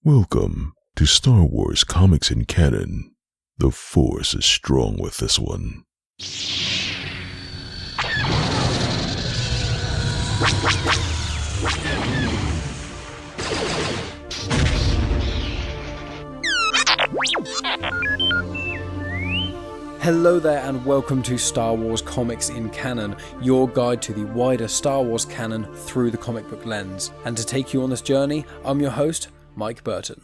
Welcome to Star Wars Comics in Canon. The Force is strong with this one. Hello there and welcome to Star Wars Comics in Canon, your guide to the wider Star Wars canon through the comic book lens. And to take you on this journey, I'm your host, Mike Burton.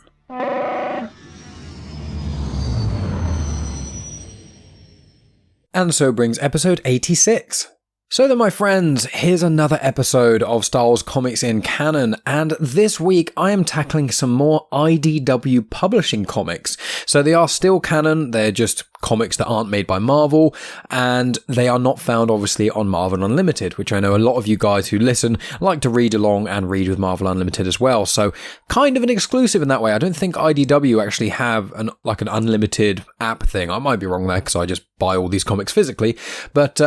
And so brings episode 86. So then, my friends, here's another episode of Star Wars Comics in Canon, and this week I am tackling some more IDW publishing comics. So they are still canon, they're just comics that aren't made by Marvel, and they are not found obviously on Marvel Unlimited, which I know a lot of you guys who listen like to read along and read with Marvel Unlimited as well. So kind of an exclusive in that way. I don't think IDW actually have an unlimited app thing. I might be wrong there because I just buy all these comics physically. But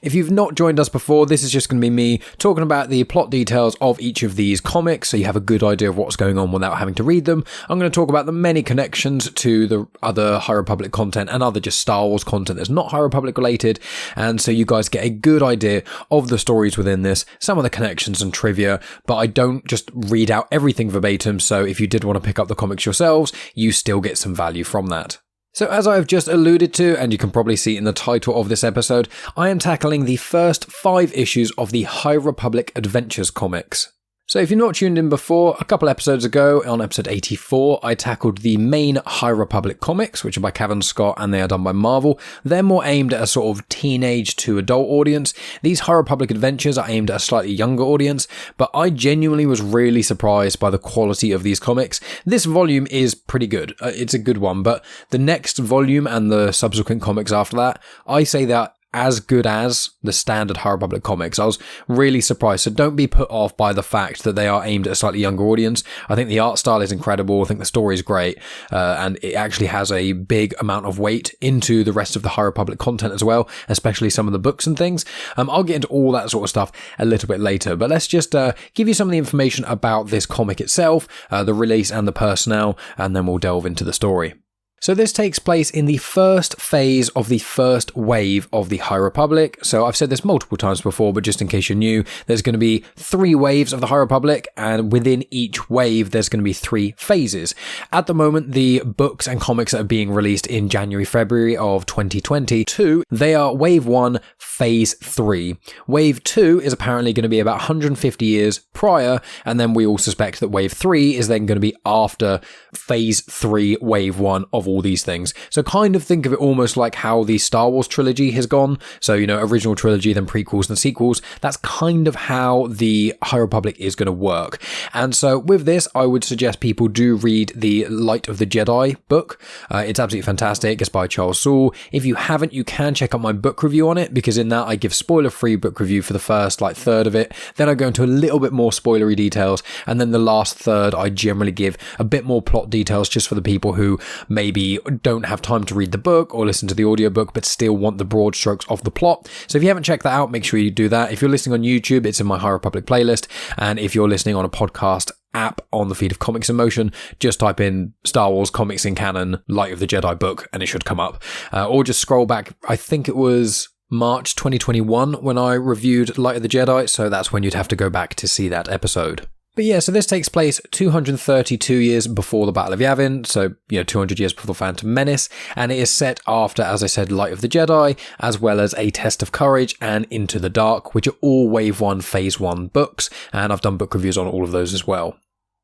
if you've not joined us before, this is just going to be me talking about the plot details of each of these comics so you have a good idea of what's going on without having to read them. I'm going to talk about the many connections to the other High Republic content and other just Star Wars content that's not High Republic related, and so you guys get a good idea of the stories within this, some of the connections and trivia, but I don't just read out everything verbatim, so if you did want to pick up the comics yourselves, you still get some value from that. So as I've just alluded to, and you can probably see in the title of this episode, I am tackling the first 5 issues of the High Republic Adventures comics. So if you're not tuned in before, a couple episodes ago, on episode 84, I tackled the main High Republic comics, which are by Cavan Scott and they are done by Marvel. They're more aimed at a sort of teenage to adult audience. These High Republic Adventures are aimed at a slightly younger audience, but I genuinely was really surprised by the quality of these comics. This volume is pretty good. It's a good one, but the next volume and the subsequent comics after that, I say that as good as the standard High Republic comics. I was really surprised, so don't be put off by the fact that they are aimed at a slightly younger audience. I think the art style is incredible, I think the story is great, and it actually has a big amount of weight into the rest of the High Republic content as well, especially some of the books and things. I'll get into all that sort of stuff a little bit later, but let's just give you some of the information about this comic itself, the release and the personnel, and then we'll delve into the story. So this takes place in the first phase of the first wave of the High Republic. So I've said this multiple times before, but just in case you're new, there's going to be 3 waves of the High Republic, and within each wave, there's going to be 3 phases. At the moment, the books and comics that are being released in January, February of 2022, they are Wave 1, Phase 3. Wave 2 is apparently going to be about 150 years prior, and then we all suspect that Wave 3 is then going to be after Phase 3, Wave 1 of all these things. So kind of think of it almost like how the Star Wars trilogy has gone. So, original trilogy, then prequels and sequels. That's kind of how the High Republic is going to work. And so with this, I would suggest people do read the Light of the Jedi book. It's absolutely fantastic. It's by Charles Soule. If you haven't, you can check out my book review on it, because in that I give spoiler-free book review for the first third of it. Then I go into a little bit more spoilery details. And then the last third, I generally give a bit more plot details just for the people who maybe don't have time to read the book or listen to the audiobook but still want the broad strokes of the plot. So if you haven't checked that out, make sure you do that. If you're listening on YouTube, it's in my High Republic playlist, and if you're listening on a podcast app on the feed of Comics in Motion, just type in Star Wars Comics in Canon Light of the Jedi book and it should come up, or just scroll back. I think it was March 2021 when I reviewed Light of the Jedi, so that's when you'd have to go back to see that episode. But yeah, so this takes place 232 years before the Battle of Yavin, so 200 years before Phantom Menace, and it is set after, as I said, Light of the Jedi, as well as A Test of Courage and Into the Dark, which are all Wave 1, Phase 1 books, and I've done book reviews on all of those as well.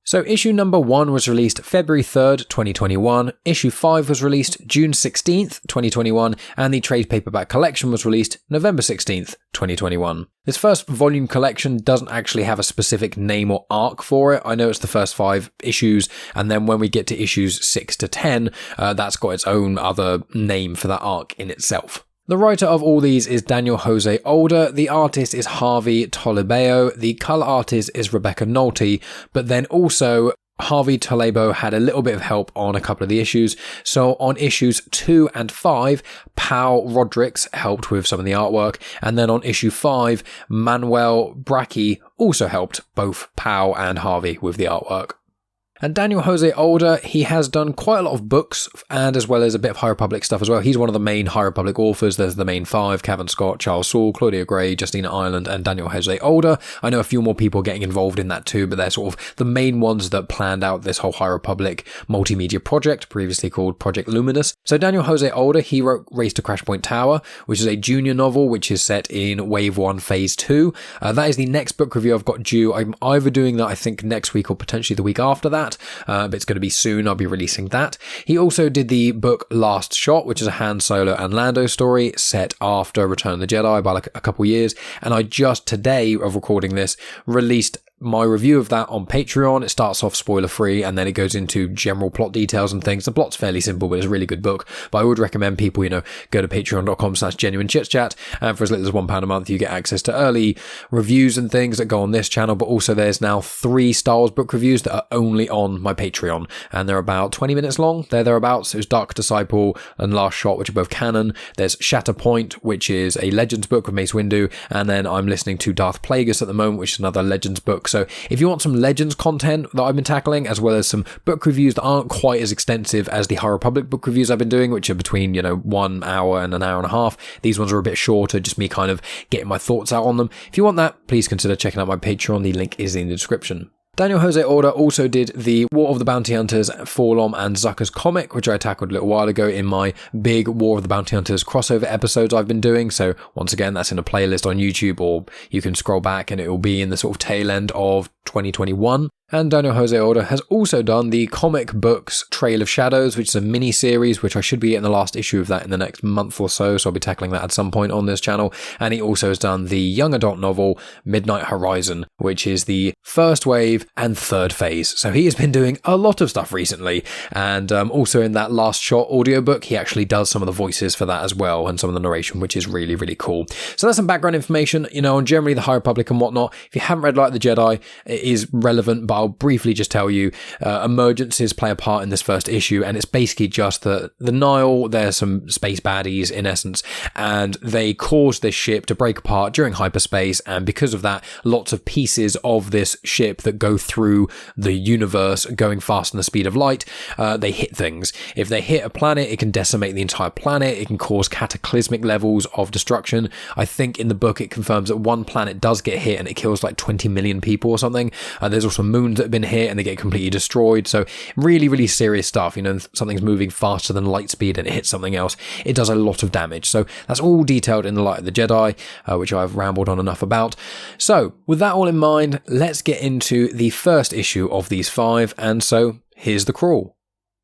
So issue number 1 was released February 3rd, 2021, issue 5 was released June 16th, 2021, and the trade paperback collection was released November 16th, 2021. This first volume collection doesn't actually have a specific name or arc for it. I know it's the first 5 issues, and then when we get to issues 6 to 10, that's got its own other name for that arc in itself. The writer of all these is Daniel José Older, the artist is Harvey Tolibao, the colour artist is Rebecca Nolte, but then also Harvey Tolibao had a little bit of help on a couple of the issues. So on issues 2 and 5, Pau Rodrix helped with some of the artwork, and then on issue 5, Manuel Bracchi also helped both Pau and Harvey with the artwork. And Daniel José Older, he has done quite a lot of books and as well as a bit of High Republic stuff as well. He's one of the main High Republic authors. There's the main five: Cavan Scott, Charles Saul, Claudia Gray, Justina Ireland, and Daniel José Older. I know a few more people getting involved in that too, but they're sort of the main ones that planned out this whole High Republic multimedia project, previously called Project Luminous. So Daniel José Older, he wrote Race to Crashpoint Tower, which is a junior novel which is set in Wave 1 Phase 2. That is the next book review I've got due. I'm either doing that, I think, next week or potentially the week after that, but it's going to be soon. I'll be releasing that. He also did the book Last Shot, which is a Han Solo and Lando story set after Return of the Jedi by like a couple years, and I just today of recording this released my review of that on Patreon. It starts off spoiler free and then it goes into general plot details and things. The plot's fairly simple, but it's a really good book. But I would recommend people, go to patreon.com/genuine-chit-chat, and for as little as £1 a month, you get access to early reviews and things that go on this channel. But also there's now 3 Star Wars book reviews that are only on my Patreon, and they're about 20 minutes long. They're thereabouts. There's Dark Disciple and Last Shot, which are both canon. There's Shatterpoint, which is a Legends book with Mace Windu, and then I'm listening to Darth Plagueis at the moment, which is another Legends book. So if you want some Legends content that I've been tackling, as well as some book reviews that aren't quite as extensive as the High Republic book reviews I've been doing, which are between, 1 hour and an hour and a half, these ones are a bit shorter, just me kind of getting my thoughts out on them. If you want that, please consider checking out my Patreon. The link is in the description. Daniel José Older also did the War of the Bounty Hunters, Forlom and Zucker's comic, which I tackled a little while ago in my big War of the Bounty Hunters crossover episodes I've been doing. So once again, that's in a playlist on YouTube, or you can scroll back and it will be in the sort of tail end of 2021. And Daniel José Older has also done the comic books Trail of Shadows, which is a mini-series, which I should be getting the last issue of that in the next month or so I'll be tackling that at some point on this channel. And he also has done the young adult novel Midnight Horizon, which is the first wave and third phase. So he has been doing a lot of stuff recently, and also in that Last Shot audiobook, he actually does some of the voices for that as well, and some of the narration, which is really, really cool. So that's some background information, on generally the High Republic and whatnot. If you haven't read Light of the Jedi, it is relevant, but I'll briefly just tell you, emergencies play a part in this first issue, and it's basically just that the Nile, there's some space baddies in essence, and they cause this ship to break apart during hyperspace, and because of that, lots of pieces of this ship that go through the universe going faster than the speed of light, they hit things. If they hit a planet, it can decimate the entire planet, it can cause cataclysmic levels of destruction. I think in the book it confirms that one planet does get hit and it kills like 20 million people or something. There's also moons that have been hit and they get completely destroyed. So really, really serious stuff. Something's moving faster than light speed and it hits something else, it does a lot of damage. So that's all detailed in the Light of the Jedi, which I've rambled on enough about. So with that all in mind, let's get into the first issue of these 5, and so here's the crawl.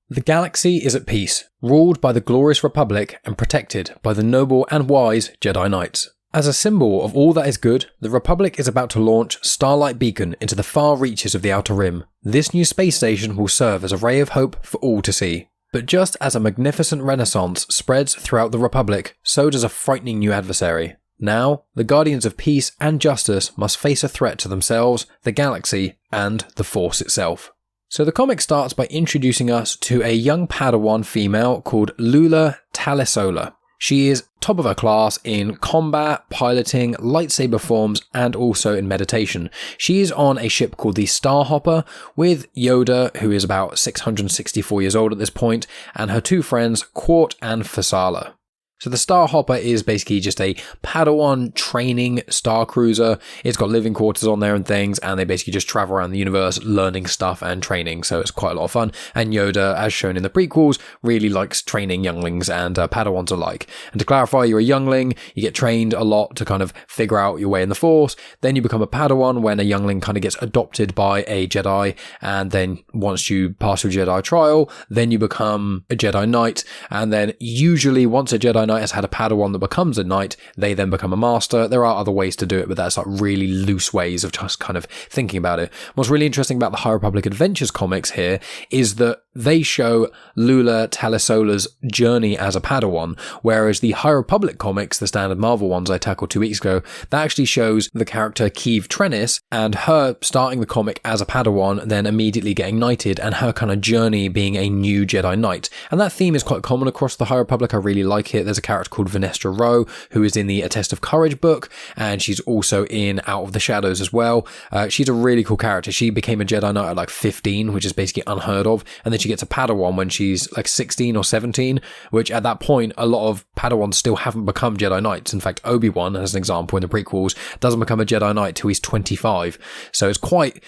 The galaxy is at peace, ruled by the glorious Republic and protected by the noble and wise Jedi Knights. As a symbol of all that is good, the Republic is about to launch Starlight Beacon into the far reaches of the Outer Rim. This new space station will serve as a ray of hope for all to see. But just as a magnificent renaissance spreads throughout the Republic, so does a frightening new adversary. Now, the Guardians of Peace and Justice must face a threat to themselves, the galaxy, and the Force itself. So the comic starts by introducing us to a young Padawan female called Lula Talisola. She is top of her class in combat, piloting, lightsaber forms, and also in meditation. She is on a ship called the Starhopper with Yoda, who is about 664 years old at this point, and her 2 friends, Quart and Fasala. So the Starhopper is basically just a Padawan training star cruiser. It's got living quarters on there and things, and they basically just travel around the universe learning stuff and training, so it's quite a lot of fun. And Yoda, as shown in the prequels, really likes training younglings and Padawans alike. And to clarify, you're a youngling, you get trained a lot to kind of figure out your way in the Force, then you become a Padawan when a youngling kind of gets adopted by a Jedi, and then once you pass your Jedi trial, then you become a Jedi Knight, and then usually once a Jedi Knight has had a Padawan that becomes a Knight, they then become a Master. There are other ways to do it, but that's like really loose ways of just kind of thinking about it. What's really interesting about the High Republic Adventures comics here is that they show Lula Talisola's journey as a Padawan, whereas the High Republic comics, the standard Marvel ones I tackled 2 weeks ago, that actually shows the character Keeve Trennis and her starting the comic as a Padawan, then immediately getting knighted, and her kind of journey being a new Jedi Knight. And that theme is quite common across the High Republic. I really like it. There's a character called Venestra Rowe, who is in the A Test of Courage book, and she's also in Out of the Shadows as well. She's a really cool character. She became a Jedi Knight at like 15, which is basically unheard of, and then she gets a Padawan when she's like 16 or 17, which at that point a lot of Padawans still haven't become Jedi Knights. In fact, Obi-Wan, as an example in the prequels, doesn't become a Jedi Knight till he's 25. So it's quite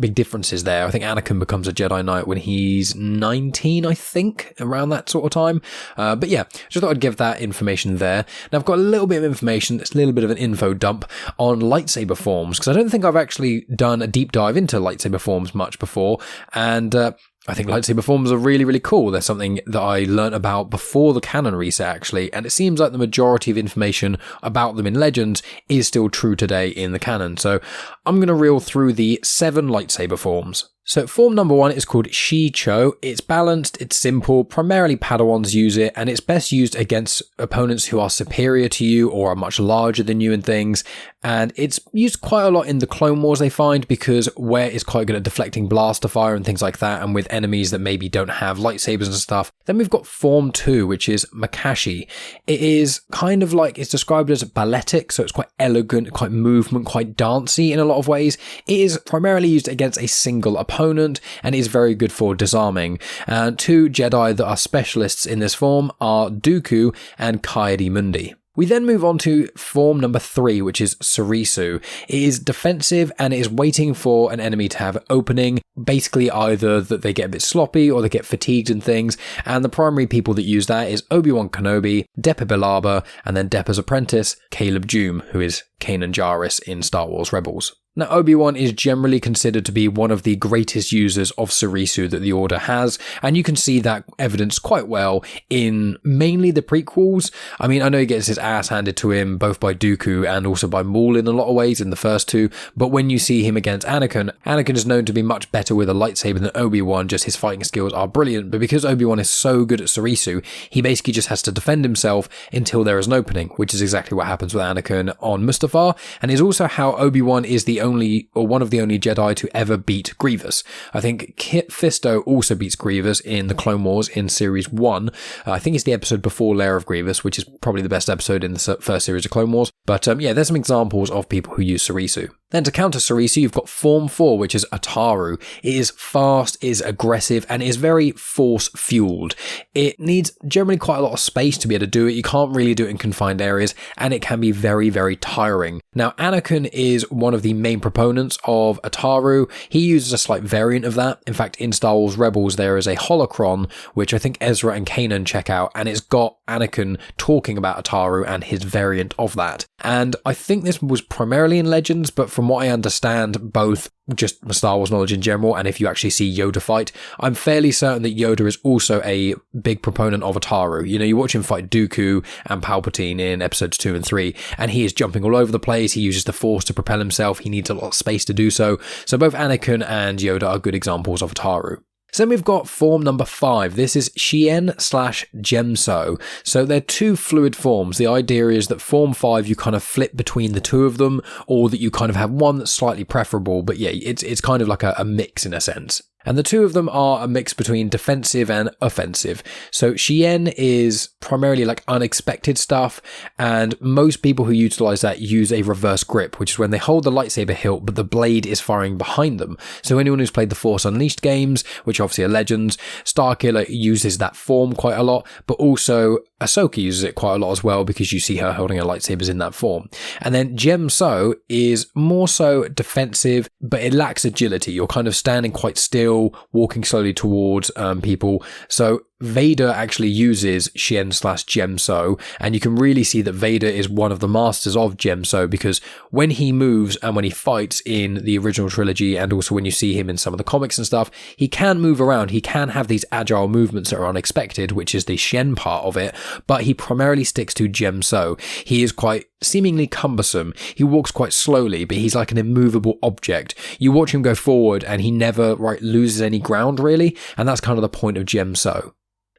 big differences there. I think Anakin becomes a Jedi Knight when he's 19, I think, around that sort of time. But yeah, just thought I'd give that information there. Now I've got a little bit of information, it's a little bit of an info dump on lightsaber forms, because I don't think I've actually done a deep dive into lightsaber forms much before, and I think lightsaber forms are really, really cool. They're something that I learnt about before the canon reset, actually, and it seems like the majority of information about them in Legends is still true today in the canon. So I'm going to reel through the 7 lightsaber forms. So form number 1 is called Shi-Cho. It's balanced, it's simple, primarily Padawans use it, and it's best used against opponents who are superior to you or are much larger than you and things. And it's used quite a lot in the Clone Wars, they find, because Ware is quite good at deflecting blaster fire and things like that, and with enemies that maybe don't have lightsabers and stuff. Then we've got form 2, which is Makashi. It is kind of like, it's described as balletic, so it's quite elegant, quite movement, quite dancey in a lot of ways. It is primarily used against a single opponent, and is very good for disarming. And 2 Jedi that are specialists in this form are Dooku and Ki-Adi-Mundi. We then move on to form number 3, which is Surisu. It is defensive and it is waiting for an enemy to have an opening, basically either that they get a bit sloppy or they get fatigued and things, and the primary people that use that is Obi-Wan Kenobi, Depa Billaba, and then Depa's apprentice, Caleb Dume, who is Kanan Jarrus in Star Wars Rebels. Now, Obi-Wan is generally considered to be one of the greatest users of Surisu that the Order has, and you can see that evidenced quite well in mainly the prequels. I mean, I know he gets his ass handed to him both by Dooku and also by Maul in a lot of ways in the first 2, but when you see him against Anakin, Anakin is known to be much better with a lightsaber than Obi-Wan, just his fighting skills are brilliant, but because Obi-Wan is so good at Surisu, he basically just has to defend himself until there is an opening, which is exactly what happens with Anakin on Mustafar, and is also how Obi-Wan is the only, or one of the only Jedi to ever beat Grievous. I think Kit Fisto also beats Grievous in the Clone Wars in Series 1. I think it's the episode before Lair of Grievous, which is probably the best episode in the first series of Clone Wars. But yeah, there's some examples of people who use Surisu. Then to counter Surisu, you've got Form 4, which is Ataru. It is fast, is aggressive, and is very force-fueled. It needs generally quite a lot of space to be able to do it. You can't really do it in confined areas, and it can be very, very tiring. Now, Anakin is one of the main proponents of Ataru. He uses a slight variant of that. In fact, in Star Wars Rebels, there is a holocron, which I think Ezra and Kanan check out, and it's got Anakin talking about Ataru and his variant of that. And I think this was primarily in Legends, but from what I understand, both just Star Wars knowledge in general, and if you actually see Yoda fight, I'm fairly certain that Yoda is also a big proponent of Ataru. You know, you watch him fight Dooku and Palpatine in episodes 2 and 3, and he is jumping all over the place. He uses the Force to propel himself. He needs a lot of space to do so. So both Anakin and Yoda are good examples of Ataru. So then we've got form number 5. This is Shien/Gemso. So they're 2 fluid forms. The idea is that form 5, you kind of flip between the 2 of them, or that you kind of have one that's slightly preferable. But yeah, it's kind of like a mix in a sense. And the 2 of them are a mix between defensive and offensive. So Shien is primarily like unexpected stuff, and most people who utilize that use a reverse grip, which is when they hold the lightsaber hilt but the blade is firing behind them. So anyone who's played the Force Unleashed games, which obviously are Legends, Starkiller uses that form quite a lot, but also Ahsoka uses it quite a lot as well, because you see her holding her lightsabers in that form. And then Gemso is more so defensive, but it lacks agility. You're kind of standing quite still, walking slowly towards people. So Vader actually uses Xian/Gemso, and you can really see that Vader is one of the masters of Gemso, because when he moves and when he fights in the original trilogy, and also when you see him in some of the comics and stuff, he can move around, he can have these agile movements that are unexpected, which is the Xian part of it, but he primarily sticks to Gemso. He is quite seemingly cumbersome, he walks quite slowly, but he's like an immovable object. You watch him go forward and he never loses any ground really, and that's kind of the point of Gemso.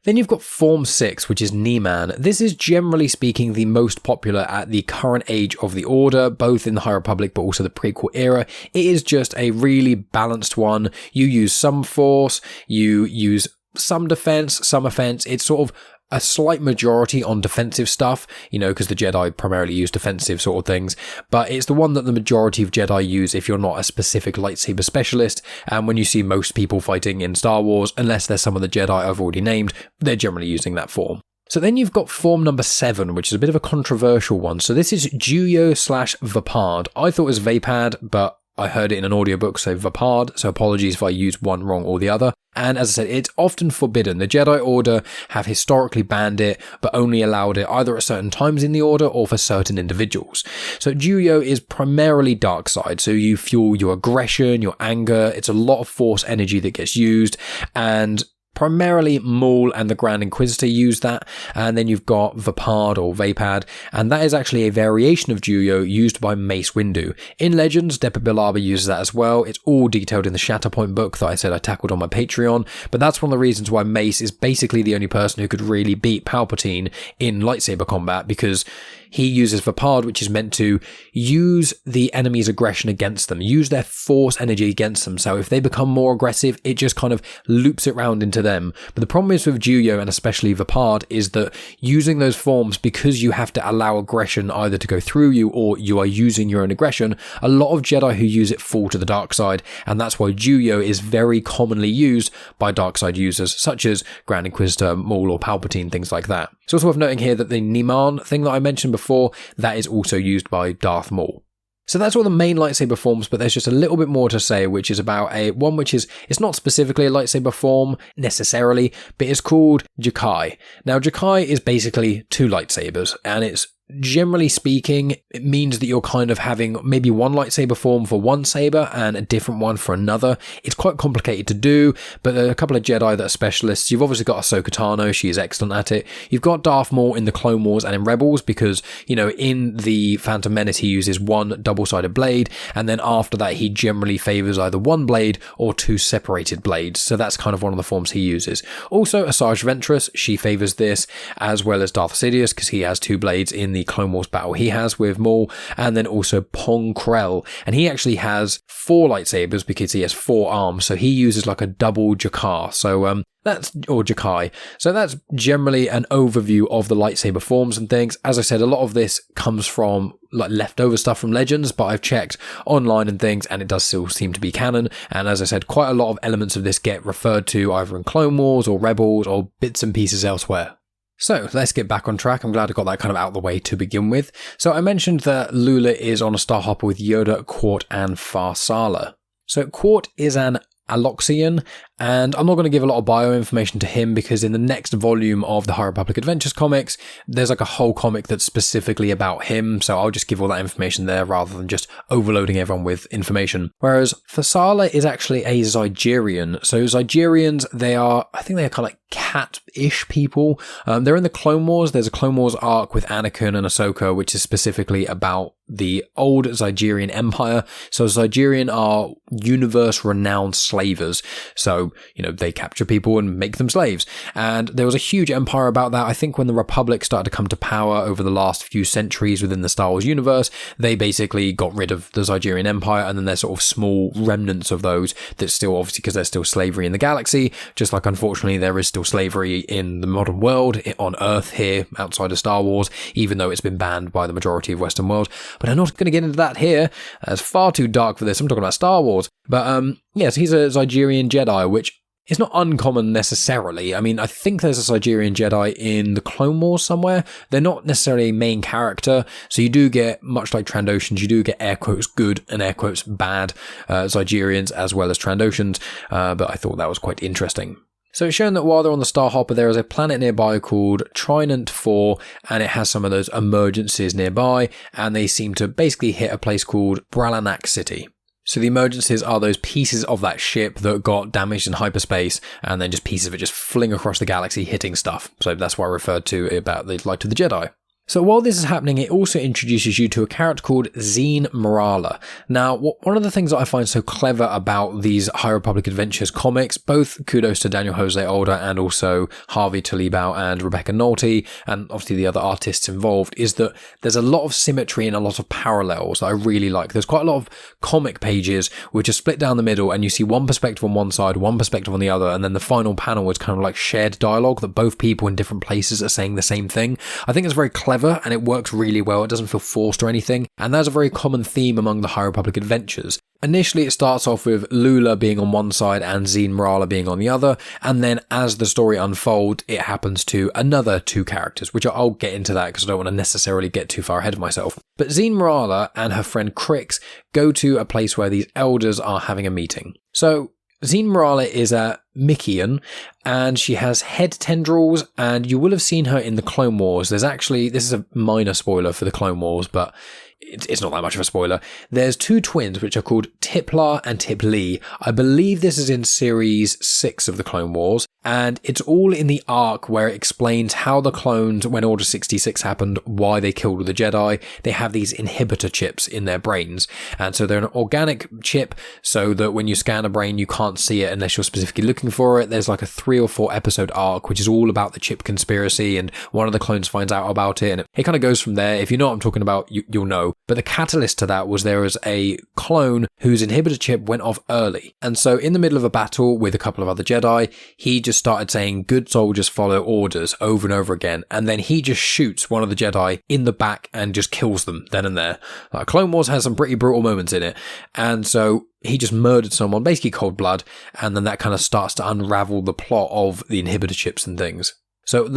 Then you've got Form 6, which is Nieman. This is generally speaking the most popular at the current age of the Order, both in the High Republic but also the prequel era. It is just a really balanced one. You use some force, you use some defense, some offense. It's sort of a slight majority on defensive stuff, because the Jedi primarily use defensive sort of things, but it's the one that the majority of Jedi use if you're not a specific lightsaber specialist, and when you see most people fighting in Star Wars, unless they're some of the Jedi I've already named, they're generally using that form. So then you've got form number 7, which is a bit of a controversial one. So this is Juyo/Vapard. I thought it was Vapad, but I heard it in an audiobook say Vapard, so apologies if I use one wrong or the other. And as I said, it's often forbidden. The Jedi Order have historically banned it, but only allowed it either at certain times in the Order or for certain individuals. So Juyo is primarily dark side, so you fuel your aggression, your anger, it's a lot of force energy that gets used, and primarily Maul and the Grand Inquisitor use that, and then you've got Vapard or Vapad, and that is actually a variation of Juyo used by Mace Windu. In Legends, Depa Billaba uses that as well. It's all detailed in the Shatterpoint book that I said I tackled on my Patreon, but that's one of the reasons why Mace is basically the only person who could really beat Palpatine in lightsaber combat, because he uses Vapard, which is meant to use the enemy's aggression against them, use their force energy against them. So if they become more aggressive, it just kind of loops it round into them. But the problem is with Juyo, and especially Vapard, is that using those forms, because you have to allow aggression either to go through you or you are using your own aggression, a lot of Jedi who use it fall to the dark side, and that's why Juyo is very commonly used by dark side users, such as Grand Inquisitor, Maul or Palpatine, things like that. It's also worth noting here that the Nieman thing that I mentioned before, that is also used by Darth Maul. So that's all the main lightsaber forms, but there's just a little bit more to say, which is about one which is, it's not specifically a lightsaber form necessarily, but it's called Jakai. Now Jakai is basically two lightsabers, and it's generally speaking, it means that you're kind of having maybe one lightsaber form for one saber and a different one for another. It's quite complicated to do, but there are a couple of Jedi that are specialists. You've obviously got Ahsoka Tano, she is excellent at it. You've got Darth Maul in the Clone Wars and in Rebels, because, in the Phantom Menace he uses one double-sided blade, and then after that he generally favours either one blade or two separated blades, so that's kind of one of the forms he uses. Also, Asajj Ventress, she favours this, as well as Darth Sidious, because he has two blades in the Clone Wars battle he has with Maul, and then also Pong Krell, and he actually has 4 lightsabers because he has 4 arms, so he uses like a double Jakar, or Jakai. So that's generally an overview of the lightsaber forms and things. As I said, a lot of this comes from like leftover stuff from Legends, but I've checked online and things, and it does still seem to be canon. And as I said, quite a lot of elements of this get referred to either in Clone Wars or Rebels or bits and pieces elsewhere. So let's get back on track. I'm glad I got that kind of out of the way to begin with. So I mentioned that Lula is on a Starhopper with Yoda, Quart and Farsala. So Quart is an Aloxian, and I'm not going to give a lot of bio information to him because in the next volume of the High Republic Adventures comics, there's like a whole comic that's specifically about him, so I'll just give all that information there rather than just overloading everyone with information. Whereas Farsala is actually a Zygerrian. So Zygerrians, I think they are kind of like cat-ish people. They're in the Clone Wars. There's a Clone Wars arc with Anakin and Ahsoka, which is specifically about the old Zygerrian Empire. So Zygerrian are universe-renowned slavers. So, they capture people and make them slaves. And there was a huge empire about that. I think when the Republic started to come to power over the last few centuries within the Star Wars universe, they basically got rid of the Zygerrian Empire, and then there's sort of small remnants of those that still, obviously, because there's still slavery in the galaxy, just like unfortunately there is still slavery in the modern world, on Earth here, outside of Star Wars, even though it's been banned by the majority of Western world. But I'm not going to get into that here. It's far too dark for this. I'm talking about Star Wars. But yes, he's a Zygerrian Jedi, which is not uncommon necessarily. I mean, I think there's a Zygerrian Jedi in the Clone Wars somewhere. They're not necessarily a main character, so you do get, much like Trandoshans, you do get air quotes good and air quotes bad Zygerrians as well as Trandoshans, but I thought that was quite interesting. So it's shown that while they're on the Star Hopper, there is a planet nearby called Trinant 4, and it has some of those emergencies nearby, and they seem to basically hit a place called Bralanak City. So the emergencies are those pieces of that ship that got damaged in hyperspace, and then just pieces of it just fling across the galaxy hitting stuff. So that's why I referred to about the Light of the Jedi. So while this is happening, it also introduces you to a character called Zeen Mrala. Now, one of the things that I find so clever about these High Republic Adventures comics, both kudos to Daniel José Older and also Harvey Talibau and Rebecca Nolte, and obviously the other artists involved, is that there's a lot of symmetry and a lot of parallels that I really like. There's quite a lot of comic pages which are split down the middle, and you see one perspective on one side, one perspective on the other, and then the final panel is kind of like shared dialogue that both people in different places are saying the same thing. I think it's very clever, and it works really well. It doesn't feel forced or anything, and that's a very common theme among the High Republic Adventures. Initially, it starts off with Lula being on one side and Zeen Mrala being on the other, and then as the story unfolds, it happens to another two characters, which I'll get into that because I don't want to necessarily get too far ahead of myself. But Zeen Mrala and her friend Krix go to a place where these elders are having a meeting. So Zeen Mrala is a Mikkian, and she has head tendrils, and you will have seen her in the Clone Wars. This is a minor spoiler for the Clone Wars, but it's not that much of a spoiler. There's two twins which are called Tiplar and Tipli. I believe this is in series 6 of the Clone Wars, and it's all in the arc where it explains how the clones, when Order 66 happened, why they killed all the Jedi. They have these inhibitor chips in their brains, and so they're an organic chip so that when you scan a brain you can't see it unless you're specifically looking for it. There's like a 3 or 4 episode arc which is all about the chip conspiracy, and one of the clones finds out about it, and it kind of goes from there. If you know what I'm talking about, you'll know. But the catalyst to that was there was a clone whose inhibitor chip went off early, and so in the middle of a battle with a couple of other Jedi, he just started saying good soldiers follow orders over and over again, and then he just shoots one of the Jedi in the back and just kills them then and there. Clone Wars has some pretty brutal moments in it, and so he just murdered someone, basically cold blood, and then that kind of starts to unravel the plot of the inhibitor chips and things. So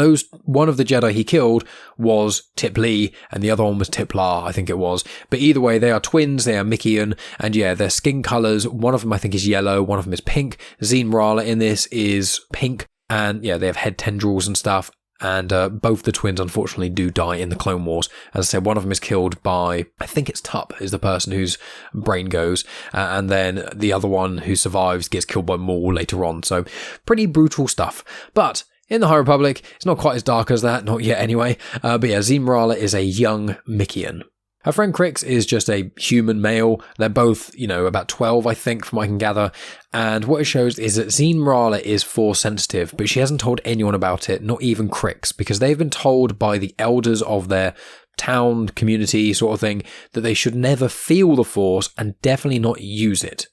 one of the Jedi he killed was Tipli, and the other one was Tiplar, I think it was. But either way, they are twins, they are Mikkian, and yeah, their skin colours, one of them I think is yellow, one of them is pink. Zeen Mrala in this is pink, and yeah, they have head tendrils and stuff. And both the twins unfortunately do die in the Clone Wars. As I said, one of them is killed by, I think it's Tup, is the person whose brain goes, and then the other one who survives gets killed by Maul later on. So pretty brutal stuff. But in the High Republic, it's not quite as dark as that, not yet anyway. But yeah, Zeen Mrala is a young Mikkian. Her friend Krix is just a human male. They're both, about 12, I think, from what I can gather. And what it shows is that Zeen Mrala is Force sensitive, but she hasn't told anyone about it, not even Krix, because they've been told by the elders of their town, community sort of thing, that they should never feel the Force and definitely not use it.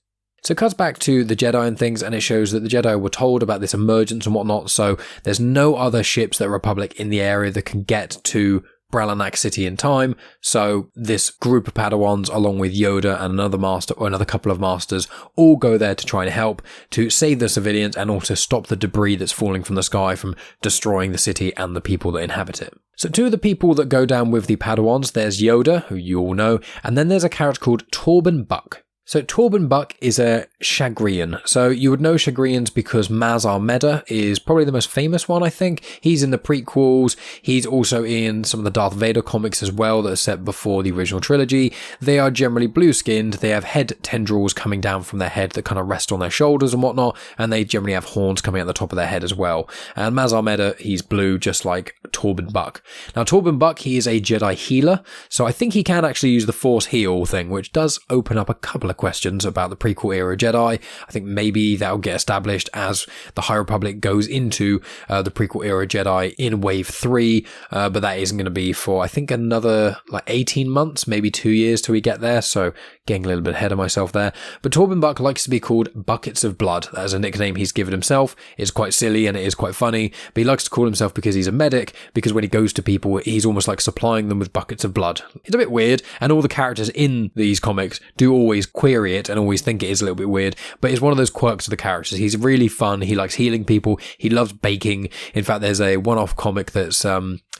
So it cuts back to the Jedi and things, and it shows that the Jedi were told about this emergence and whatnot, so there's no other ships that are Republic in the area that can get to Bralanak City in time, so this group of Padawans, along with Yoda and another master or another couple of masters, all go there to try and help to save the civilians and also stop the debris that's falling from the sky from destroying the city and the people that inhabit it. So two of the people that go down with the Padawans, there's Yoda, who you all know, and then there's a character called Torben Buck. So Torben Buck is a Chagrian. So you would know Chagrians because Maz Armeda is probably the most famous one, I think. He's in the prequels. He's also in some of the Darth Vader comics as well that are set before the original trilogy. They are generally blue-skinned. They have head tendrils coming down from their head that kind of rest on their shoulders and whatnot, and they generally have horns coming out the top of their head as well. And Maz Armeda, he's blue, just like Torben Buck. Now, Torben Buck, he is a Jedi healer, so I think he can actually use the Force heal thing, which does open up a couple of questions about the prequel era Jedi. I think maybe that'll get established as the High Republic goes into the prequel era Jedi in Wave 3, but that isn't going to be for, I think, another 18 months, maybe 2 years till we get there, so getting a little bit ahead of myself there. But Torben Buck likes to be called Buckets of Blood. That is a nickname he's given himself. It's quite silly and it is quite funny, but he likes to call himself, because he's a medic, because when he goes to people, he's almost like supplying them with buckets of blood. It's a bit weird, and all the characters in these comics do always query it and always think it is a little bit weird, but it's one of those quirks of the characters. He's really fun. He likes healing people. He loves baking. In fact, there's a one-off comic that's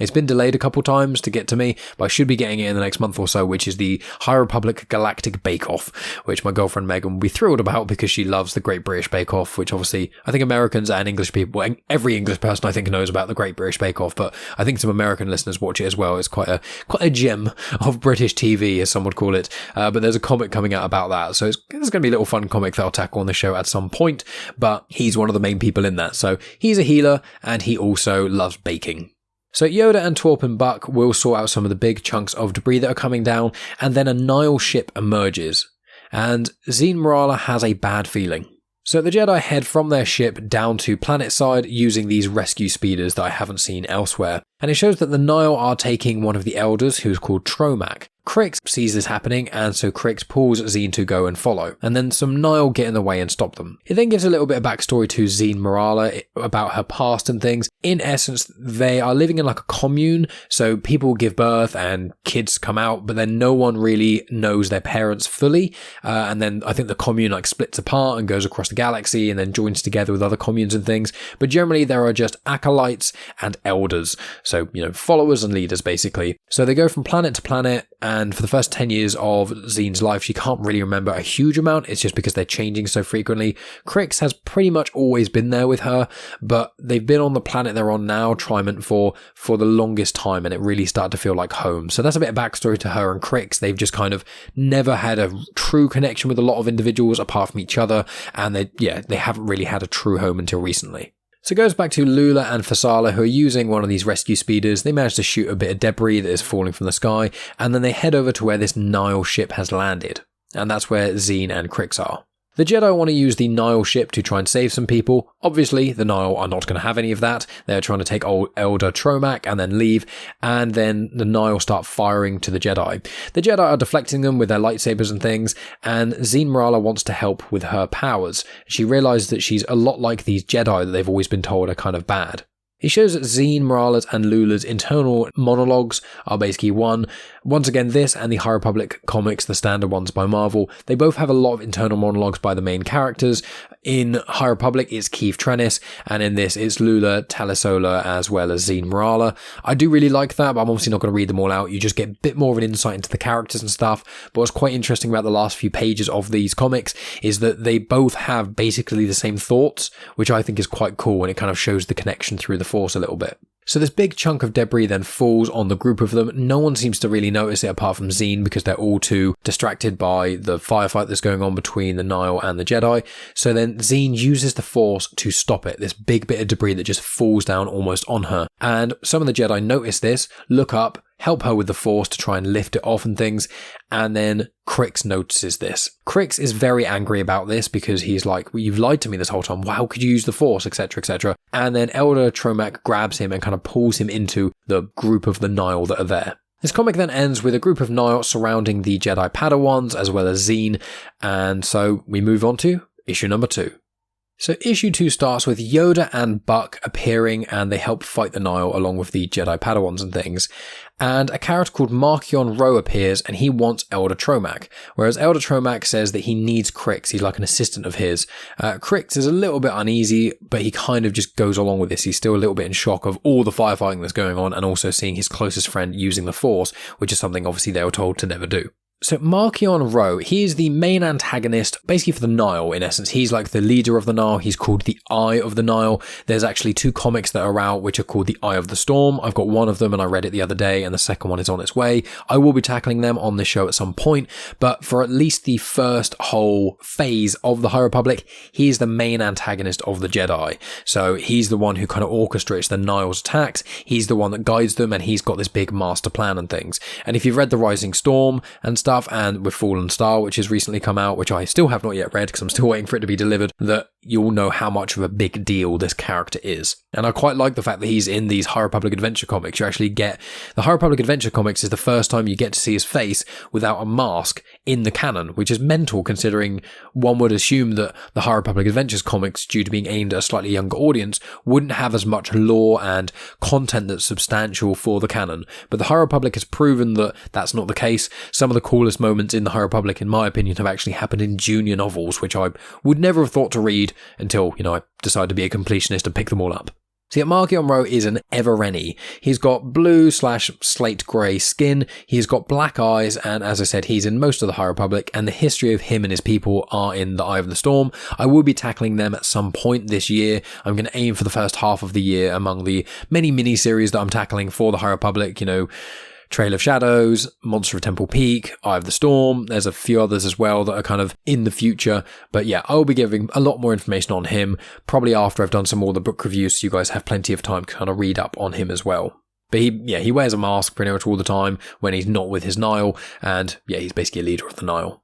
it's been delayed a couple times to get to me, but I should be getting it in the next month or so, which is the High Republic Galactic classic Bake Off, which my girlfriend Megan will be thrilled about because she loves the Great British Bake Off, which obviously I think Americans and English people, every English person I think knows about the Great British Bake Off, but I think some American listeners watch it as well. It's quite a gem of British TV, as some would call it. But there's a comic coming out about that, so it's going to be a little fun comic that I'll tackle on the show at some point, but he's one of the main people in that. So he's a healer, and he also loves baking. So Yoda and Twarp and Buck will sort out some of the big chunks of debris that are coming down, and then a Nihil ship emerges. And Zeen Mrala has a bad feeling. So the Jedi head from their ship down to planetside using these rescue speeders that I haven't seen elsewhere. And it shows that the Nihil are taking one of the elders, who's called Tromak. Krix sees this happening, and so Krix pulls Zeen to go and follow, and then some Nihil get in the way and stop them. It then gives a little bit of backstory to Zeen Mrala about her past and things. In essence, they are living in like a commune, so people give birth and kids come out, but then no one really knows their parents fully, and then I think the commune like splits apart and goes across the galaxy and then joins together with other communes and things, but generally there are just acolytes and elders, so followers and leaders basically. So they go from planet to planet, and for the first 10 years of Zeen's life, she can't really remember a huge amount. It's just because they're changing so frequently. Krix has pretty much always been there with her, but they've been on the planet they're on now, Triment, for the longest time, and it really started to feel like home. So that's a bit of backstory to her and Krix. They've just kind of never had a true connection with a lot of individuals apart from each other, and they haven't really had a true home until recently. So it goes back to Lula and Fasala, who are using one of these rescue speeders. They manage to shoot a bit of debris that is falling from the sky, and then they head over to where this Nihil ship has landed. And that's where Zeen and Krix are. The Jedi want to use the Nihil ship to try and save some people. Obviously, the Nihil are not going to have any of that. They're trying to take old Elder Tromak and then leave, and then the Nihil start firing to the Jedi. The Jedi are deflecting them with their lightsabers and things, and Zeen Mrala wants to help with her powers. She realizes that she's a lot like these Jedi that they've always been told are kind of bad. He shows that Zeen, Mrala's and Lula's internal monologues are basically one. Once again, this and the High Republic comics, the standard ones by Marvel, they both have a lot of internal monologues by the main characters. In High Republic, it's Keith Trennis, and in this, it's Lula, Talisola, as well as Zeen Mrala. I do really like that, but I'm obviously not going to read them all out. You just get a bit more of an insight into the characters and stuff. But what's quite interesting about the last few pages of these comics is that they both have basically the same thoughts, which I think is quite cool, and it kind of shows the connection through the Force a little bit. So this big chunk of debris then falls on the group of them. No one seems to really notice it apart from Zeen, because they're all too distracted by the firefight that's going on between the Nihil and the Jedi. So then Zeen uses the Force to stop it, this big bit of debris that just falls down almost on her. And some of the Jedi notice this, look up, help her with the Force to try and lift it off and things, and then Krix notices this. Krix is very angry about this because he's like, well, you've lied to me this whole time, how could you use the Force, etc, etc. And then Elder Tromak grabs him and kind of pulls him into the group of the Nihil that are there. This comic then ends with a group of Nihil surrounding the Jedi Padawans as well as Zeen, and so we move on to issue number 2. So issue 2 starts with Yoda and Buck appearing, and they help fight the Nihil along with the Jedi Padawans and things. And a character called Mikkian appears, and he wants Elder Tromak, whereas Elder Tromak says that he needs Krix. He's like an assistant of his. Krix is a little bit uneasy, but he kind of just goes along with this. He's still a little bit in shock of all the firefighting that's going on, and also seeing his closest friend using the Force, which is something obviously they were told to never do. So Mikkian, he is the main antagonist, basically for the Nihil in essence. He's like the leader of the Nihil. He's called the Eye of the Nihil. There's actually 2 comics that are out which are called the Eye of the Storm. I've got one of them and I read it the other day, and the second one is on its way. I will be tackling them on this show at some point, but for at least the first whole phase of the High Republic, he's the main antagonist of the Jedi. So he's the one who kind of orchestrates the Nihil's attacks. He's the one that guides them, and he's got this big master plan and things. And if you've read The Rising Storm and stuff, and with Fallen Star, which has recently come out, which I still have not yet read because I'm still waiting for it to be delivered, that you'll know how much of a big deal this character is. And I quite like the fact that he's in these High Republic Adventure comics. You actually get... The High Republic Adventure comics is the first time you get to see his face without a mask in the canon, which is mental considering one would assume that the High Republic Adventures comics, due to being aimed at a slightly younger audience, wouldn't have as much lore and content that's substantial for the canon. But the High Republic has proven that that's not the case. Some of the coolest moments in the High Republic, in my opinion, have actually happened in junior novels, which I would never have thought to read until, I decided to be a completionist and pick them all up. See, Markion Ro is an Evereni. He's got blue/slate grey skin, he's got black eyes, and as I said, he's in most of the High Republic, and the history of him and his people are in the Eye of the Storm. I will be tackling them at some point this year. I'm going to aim for the first half of the year among the many mini-series that I'm tackling for the High Republic, Trail of Shadows, Monster of Temple Peak, Eye of the Storm. There's a few others as well that are kind of in the future. But yeah, I'll be giving a lot more information on him, probably after I've done some more of the book reviews, so you guys have plenty of time to kind of read up on him as well. But he wears a mask pretty much all the time when he's not with his Nile, and yeah, he's basically a leader of the Nile.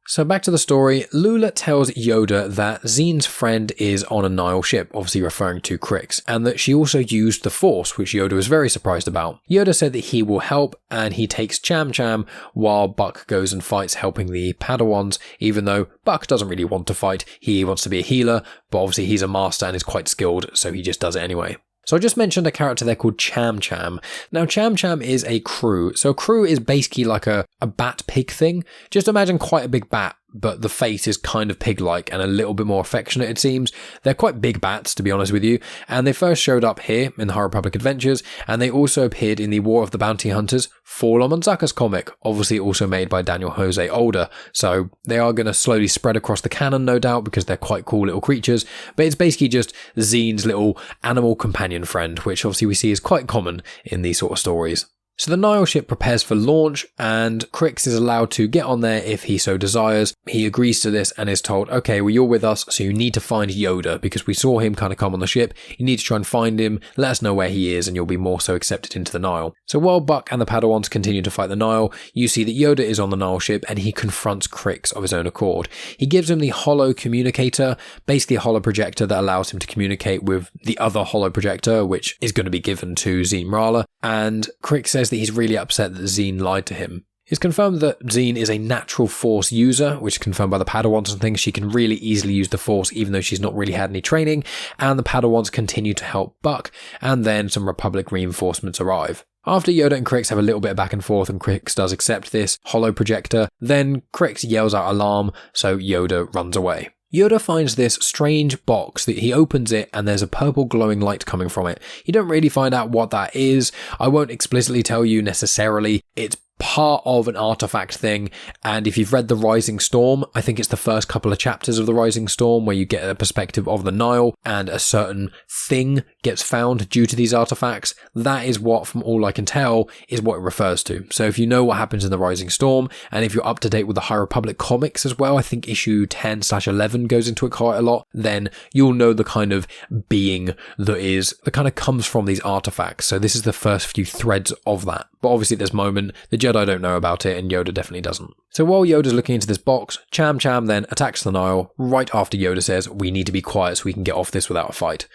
So back to the story, Lula tells Yoda that Zeen's friend is on a Nile ship, obviously referring to Krix, and that she also used the Force, which Yoda was very surprised about. Yoda said that he will help, and he takes Cham Cham while Buck goes and fights helping the Padawans, even though Buck doesn't really want to fight, he wants to be a healer, but obviously he's a master and is quite skilled, so he just does it anyway. So I just mentioned a character there called Cham Cham. Now Cham Cham is a crew. So a crew is basically like a bat pig thing. Just imagine quite a big bat, but the face is kind of pig-like and a little bit more affectionate, it seems. They're quite big bats, to be honest with you, and they first showed up here in the High Republic Adventures, and they also appeared in the War of the Bounty Hunters Fall on Manzaka's comic, obviously also made by Daniel José Older, so they are going to slowly spread across the canon, no doubt, because they're quite cool little creatures, but it's basically just Zeen's little animal companion friend, which obviously we see is quite common in these sort of stories. So the Nile ship prepares for launch, and Krix is allowed to get on there if he so desires. He agrees to this and is told, okay, well, you're with us, so you need to find Yoda, because we saw him kind of come on the ship. You need to try and find him, let us know where he is, and you'll be more so accepted into the Nile. So while Buck and the Padawans continue to fight the Nile, you see that Yoda is on the Nile ship, and he confronts Krix of his own accord. He gives him the holo communicator, basically a holo projector that allows him to communicate with the other holo projector, which is going to be given to Zeen Mrala, and Krix says that he's really upset that Zeen lied to him. It's confirmed that Zeen is a natural Force user, which is confirmed by the Padawans and things. She can really easily use the Force even though she's not really had any training, and the Padawans continue to help Buck, and then some Republic reinforcements arrive. After Yoda and Krix have a little bit of back and forth and Krix does accept this holo projector, then Krix yells out alarm, so Yoda runs away. Yoda finds this strange box that he opens it and there's a purple glowing light coming from it. You don't really find out what that is. I won't explicitly tell you necessarily. It's part of an artifact thing, and if you've read The Rising Storm, I think it's the first couple of chapters of The Rising Storm where you get a perspective of the Nile and a certain thing gets found due to these artifacts. That is what, from all I can tell, is what it refers to. So if you know what happens in The Rising Storm, and if you're up to date with the High Republic comics as well, I think issue 10/11 goes into it quite a lot, then you'll know the kind of being that kind of comes from these artifacts. So this is the first few threads of that. But obviously at this moment, the Jedi don't know about it, and Yoda definitely doesn't. So while Yoda's looking into this box, Cham Cham then attacks the Nile right after Yoda says, we need to be quiet so we can get off this without a fight.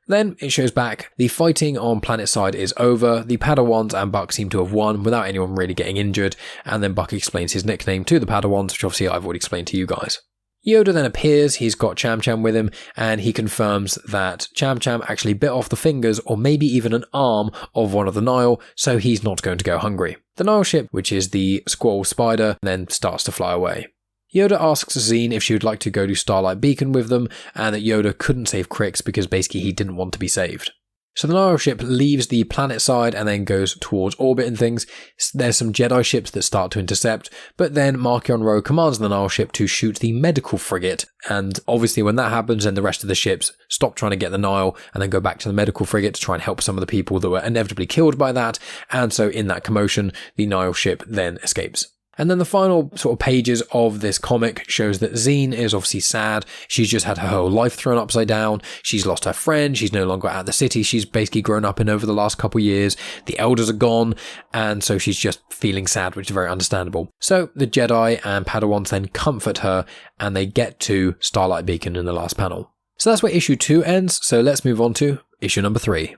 Then it shows back, the fighting on planet side is over, the Padawans and Buck seem to have won without anyone really getting injured, and then Buck explains his nickname to the Padawans, which obviously I've already explained to you guys. Yoda then appears, he's got Cham Cham with him, and he confirms that Cham Cham actually bit off the fingers or maybe even an arm of one of the Nile, so he's not going to go hungry. The Nile ship, which is the Squall Spider, then starts to fly away. Yoda asks Zeen if she would like to go to Starlight Beacon with them, and that Yoda couldn't save Krix because basically he didn't want to be saved. So the Nile ship leaves the planet side and then goes towards orbit and things. There's some Jedi ships that start to intercept, but then Markion Ro commands the Nile ship to shoot the medical frigate, and obviously when that happens, then the rest of the ships stop trying to get the Nile and then go back to the medical frigate to try and help some of the people that were inevitably killed by that, and so in that commotion, the Nile ship then escapes. And then the final sort of pages of this comic shows that Zeen is obviously sad. She's just had her whole life thrown upside down. She's lost her friend. She's no longer at the city she's basically grown up in over the last couple of years. The elders are gone, and so she's just feeling sad, which is very understandable. So the Jedi and Padawans then comfort her, and they get to Starlight Beacon in the last panel. So that's where issue 2 ends, so let's move on to issue number 3.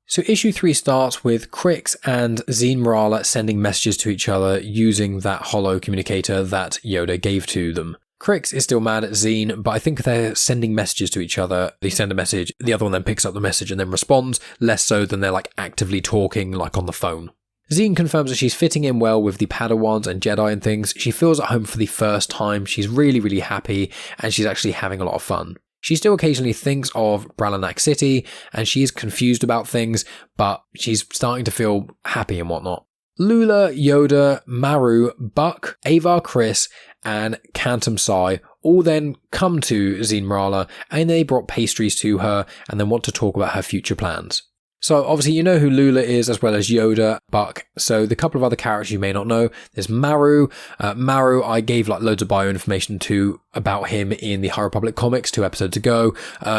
So issue 3 starts with Krix and Zeen Mrala sending messages to each other using that holo communicator that Yoda gave to them. Krix is still mad at Zeen, but I think they're sending messages to each other. They send a message, the other one then picks up the message and then responds, less so than they're like actively talking like on the phone. Zeen confirms that she's fitting in well with the Padawans and Jedi and things. She feels at home for the first time. She's really, really happy, and she's actually having a lot of fun. She still occasionally thinks of Bralanak City, and she is confused about things, but she's starting to feel happy and whatnot. Lula, Yoda, Maru, Buck, Avar Kriss, and Kantam Sai all then come to Zeen Mrala, and they brought pastries to her and then want to talk about her future plans. So obviously you know who Lula is, as well as Yoda, Buck. So the couple of other characters you may not know, there's Maru. Maru I gave like loads of bio information to about him in the High Republic comics 2 episodes ago.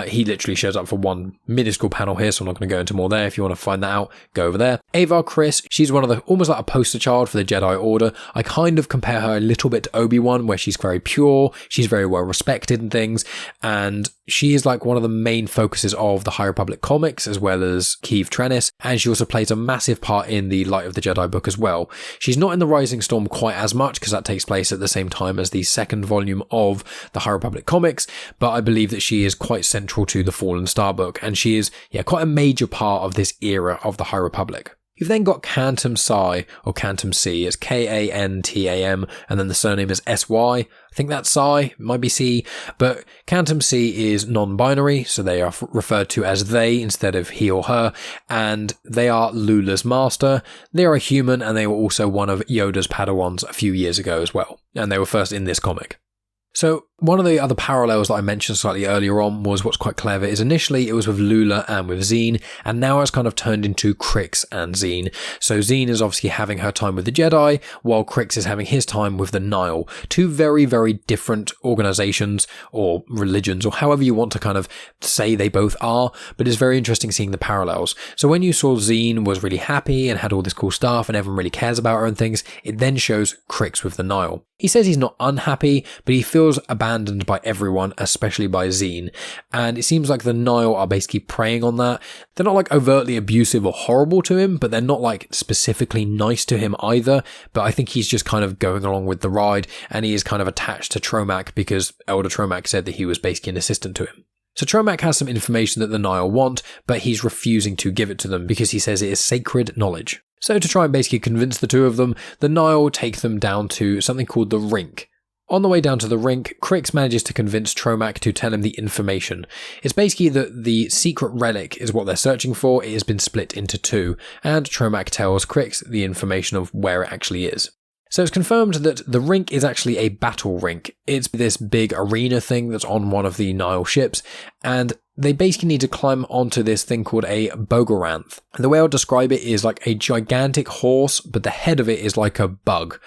He literally shows up for one minuscule panel here, so I'm not going to go into more there. If you want to find that out, go over there. Avar Kriss, she's one of the, almost like a poster child for the Jedi Order. I kind of compare her a little bit to Obi-Wan, where she's very pure, she's very well respected and things, and she is like one of the main focuses of the High Republic comics, as well as Keeve Trennis, and she also plays a massive part in the Light of the Jedi book as well. She's not in the Rising Storm quite as much, because that takes place at the same time as the second volume of the High Republic comics, but I believe that she is quite central to the Fallen Star book, and she is quite a major part of this era of the High Republic. You've then got Kantam Sai, or Kantam C, it's Kantam, and then the surname is SY. I think that's Sai, it might be C, but Kantam C is non-binary, so they are referred to as they instead of he or her, and they are Lula's master. They are a human, and they were also one of Yoda's Padawans a few years ago as well, and they were first in this comic. So one of the other parallels that I mentioned slightly earlier on was what's quite clever is initially it was with Lula and with Zeen, and now it's kind of turned into Krix and Zeen. So Zeen is obviously having her time with the Jedi, while Krix is having his time with the Nihil. 2 very, very different organizations or religions, or however you want to kind of say they both are, but it's very interesting seeing the parallels. So when you saw Zeen was really happy and had all this cool stuff and everyone really cares about her and things, it then shows Krix with the Nihil. He says he's not unhappy, but he feels abandoned by everyone, especially by Zeen. And it seems like the Nihil are basically preying on that. They're not like overtly abusive or horrible to him, but they're not like specifically nice to him either. But I think he's just kind of going along with the ride, and he is kind of attached to Tromak because Elder Tromak said that he was basically an assistant to him. So Tromak has some information that the Nihil want, but he's refusing to give it to them because he says it is sacred knowledge. So to try and basically convince the 2 of them, the Nihil take them down to something called the Rink. On the way down to the Rink, Krix manages to convince Tromak to tell him the information. It's basically that the secret relic is what they're searching for. It has been split into 2, and Tromak tells Krix the information of where it actually is. So it's confirmed that the Rink is actually a battle rink. It's this big arena thing that's on one of the Nihil ships, and they basically need to climb onto this thing called a Bogoranth. The way I'll describe it is like a gigantic horse, but the head of it is like a bug.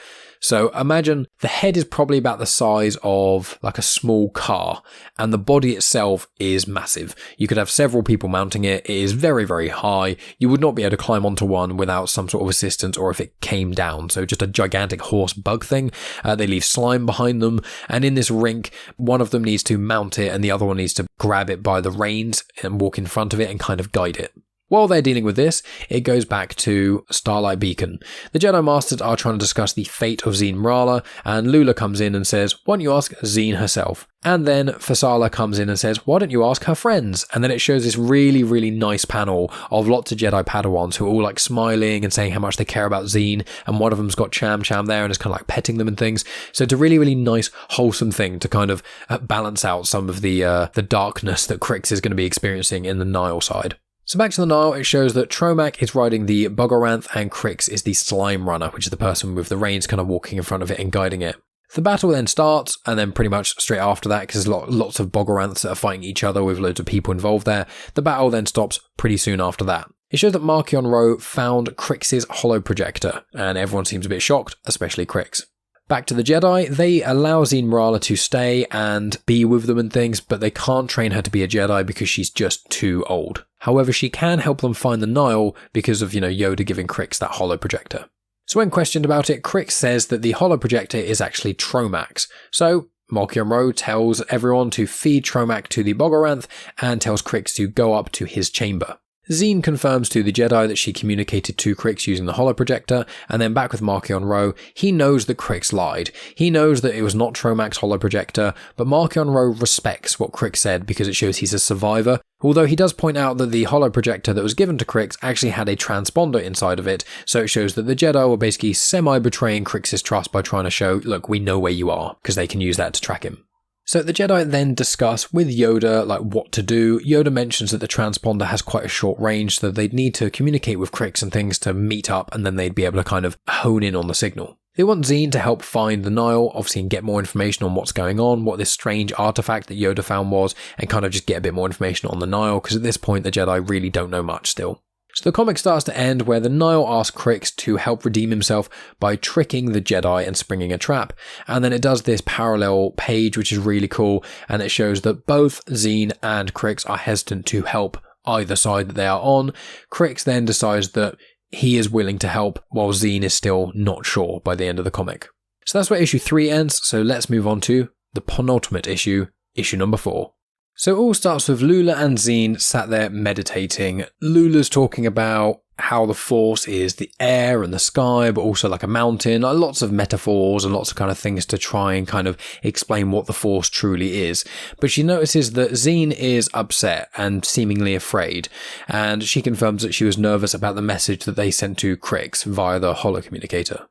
So imagine the head is probably about the size of like a small car, and the body itself is massive. You could have several people mounting it. It is very, very high. You would not be able to climb onto one without some sort of assistance, or if it came down. So just a gigantic horse bug thing. They leave slime behind them, and in this rink, one of them needs to mount it and the other one needs to grab it by the reins and walk in front of it and kind of guide it. While they're dealing with this, it goes back to Starlight Beacon. The Jedi Masters are trying to discuss the fate of Zeen Mrala, and Lula comes in and says, why don't you ask Zeen herself? And then Fasala comes in and says, why don't you ask her friends? And then it shows this really, really nice panel of lots of Jedi Padawans who are all like smiling and saying how much they care about Zeen, and one of them's got Cham Cham there and is kind of like petting them and things. So it's a really, really nice, wholesome thing to kind of balance out some of the darkness that Krix is going to be experiencing in the Nihil side. So back to the Nihil, it shows that Tromak is riding the Bogoranth and Krix is the Slime Runner, which is the person with the reins kind of walking in front of it and guiding it. The battle then starts, and then pretty much straight after that, because there's lots of Bogoranths that are fighting each other with loads of people involved there, the battle then stops pretty soon after that. It shows that Marchion Ro found Krix's holoprojector, and everyone seems a bit shocked, especially Krix. Back to the Jedi, they allow Zeen Mrala to stay and be with them and things, but they can't train her to be a Jedi because she's just too old. However, she can help them find the Nihil because of, Yoda giving Krix that holoprojector. So when questioned about it, Krix says that the holoprojector is actually Tromak's. So Marchion Ro tells everyone to feed Tromak to the Bogoranth and tells Krix to go up to his chamber. Zeen confirms to the Jedi that she communicated to Krix using the holoprojector, and then back with Marchion Ro, he knows that Krix lied. He knows that it was not Tromak's holoprojector, but Marchion Ro respects what Krix said because it shows he's a survivor, although he does point out that the holoprojector that was given to Krix actually had a transponder inside of it, so it shows that the Jedi were basically semi-betraying Krix's trust by trying to show, look, we know where you are, because they can use that to track him. So the Jedi then discuss with Yoda like what to do. Yoda mentions that the transponder has quite a short range, so they'd need to communicate with Krix and things to meet up, and then they'd be able to kind of hone in on the signal. They want Zeen to help find the Nihil, obviously, and get more information on what's going on, what this strange artifact that Yoda found was, and kind of just get a bit more information on the Nihil, because at this point the Jedi really don't know much still. So the comic starts to end where the Nihil asks Krix to help redeem himself by tricking the Jedi and springing a trap. And then it does this parallel page, which is really cool, and it shows that both Zeen and Krix are hesitant to help either side that they are on. Krix then decides that he is willing to help, while Zeen is still not sure by the end of the comic. So that's where issue 3 ends, so let's move on to the penultimate issue, issue number 4. So it all starts with Lula and Zeen sat there meditating. Lula's talking about how the Force is the air and the sky, but also like a mountain, like lots of metaphors and lots of kind of things to try and kind of explain what the Force truly is. But she notices that Zeen is upset and seemingly afraid, and she confirms that she was nervous about the message that they sent to Krix via the holocommunicator.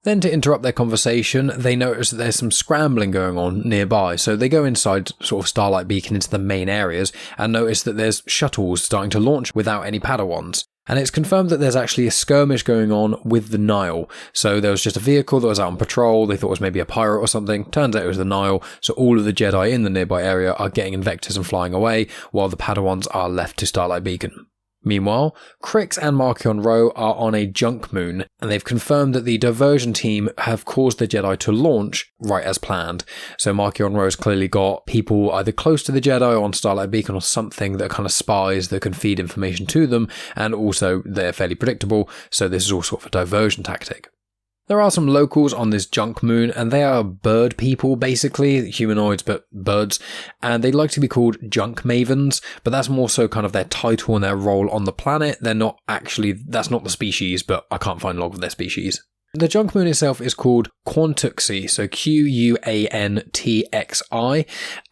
Then to interrupt their conversation, they notice that there's some scrambling going on nearby, so they go inside sort of Starlight Beacon into the main areas and notice that there's shuttles starting to launch without any Padawans. And it's confirmed that there's actually a skirmish going on with the Nihil. So there was just a vehicle that was out on patrol, they thought it was maybe a pirate or something, turns out it was the Nihil, so all of the Jedi in the nearby area are getting in vectors and flying away, while the Padawans are left to Starlight Beacon. Meanwhile, Krix and Marchion Ro are on a junk moon, and they've confirmed that the diversion team have caused the Jedi to launch right as planned. So Marchion Ro's clearly got people either close to the Jedi or on Starlight Beacon or something that are kind of spies that can feed information to them, and also they're fairly predictable, so this is all sort of a diversion tactic. There are some locals on this junk moon, and they are bird people, basically, humanoids but birds, and they like to be called junk mavens, but that's more so kind of their title and their role on the planet. They're not actually, that's not the species, but I can't find a log of their species. The junk moon itself is called Quantuxi, so Quantxi,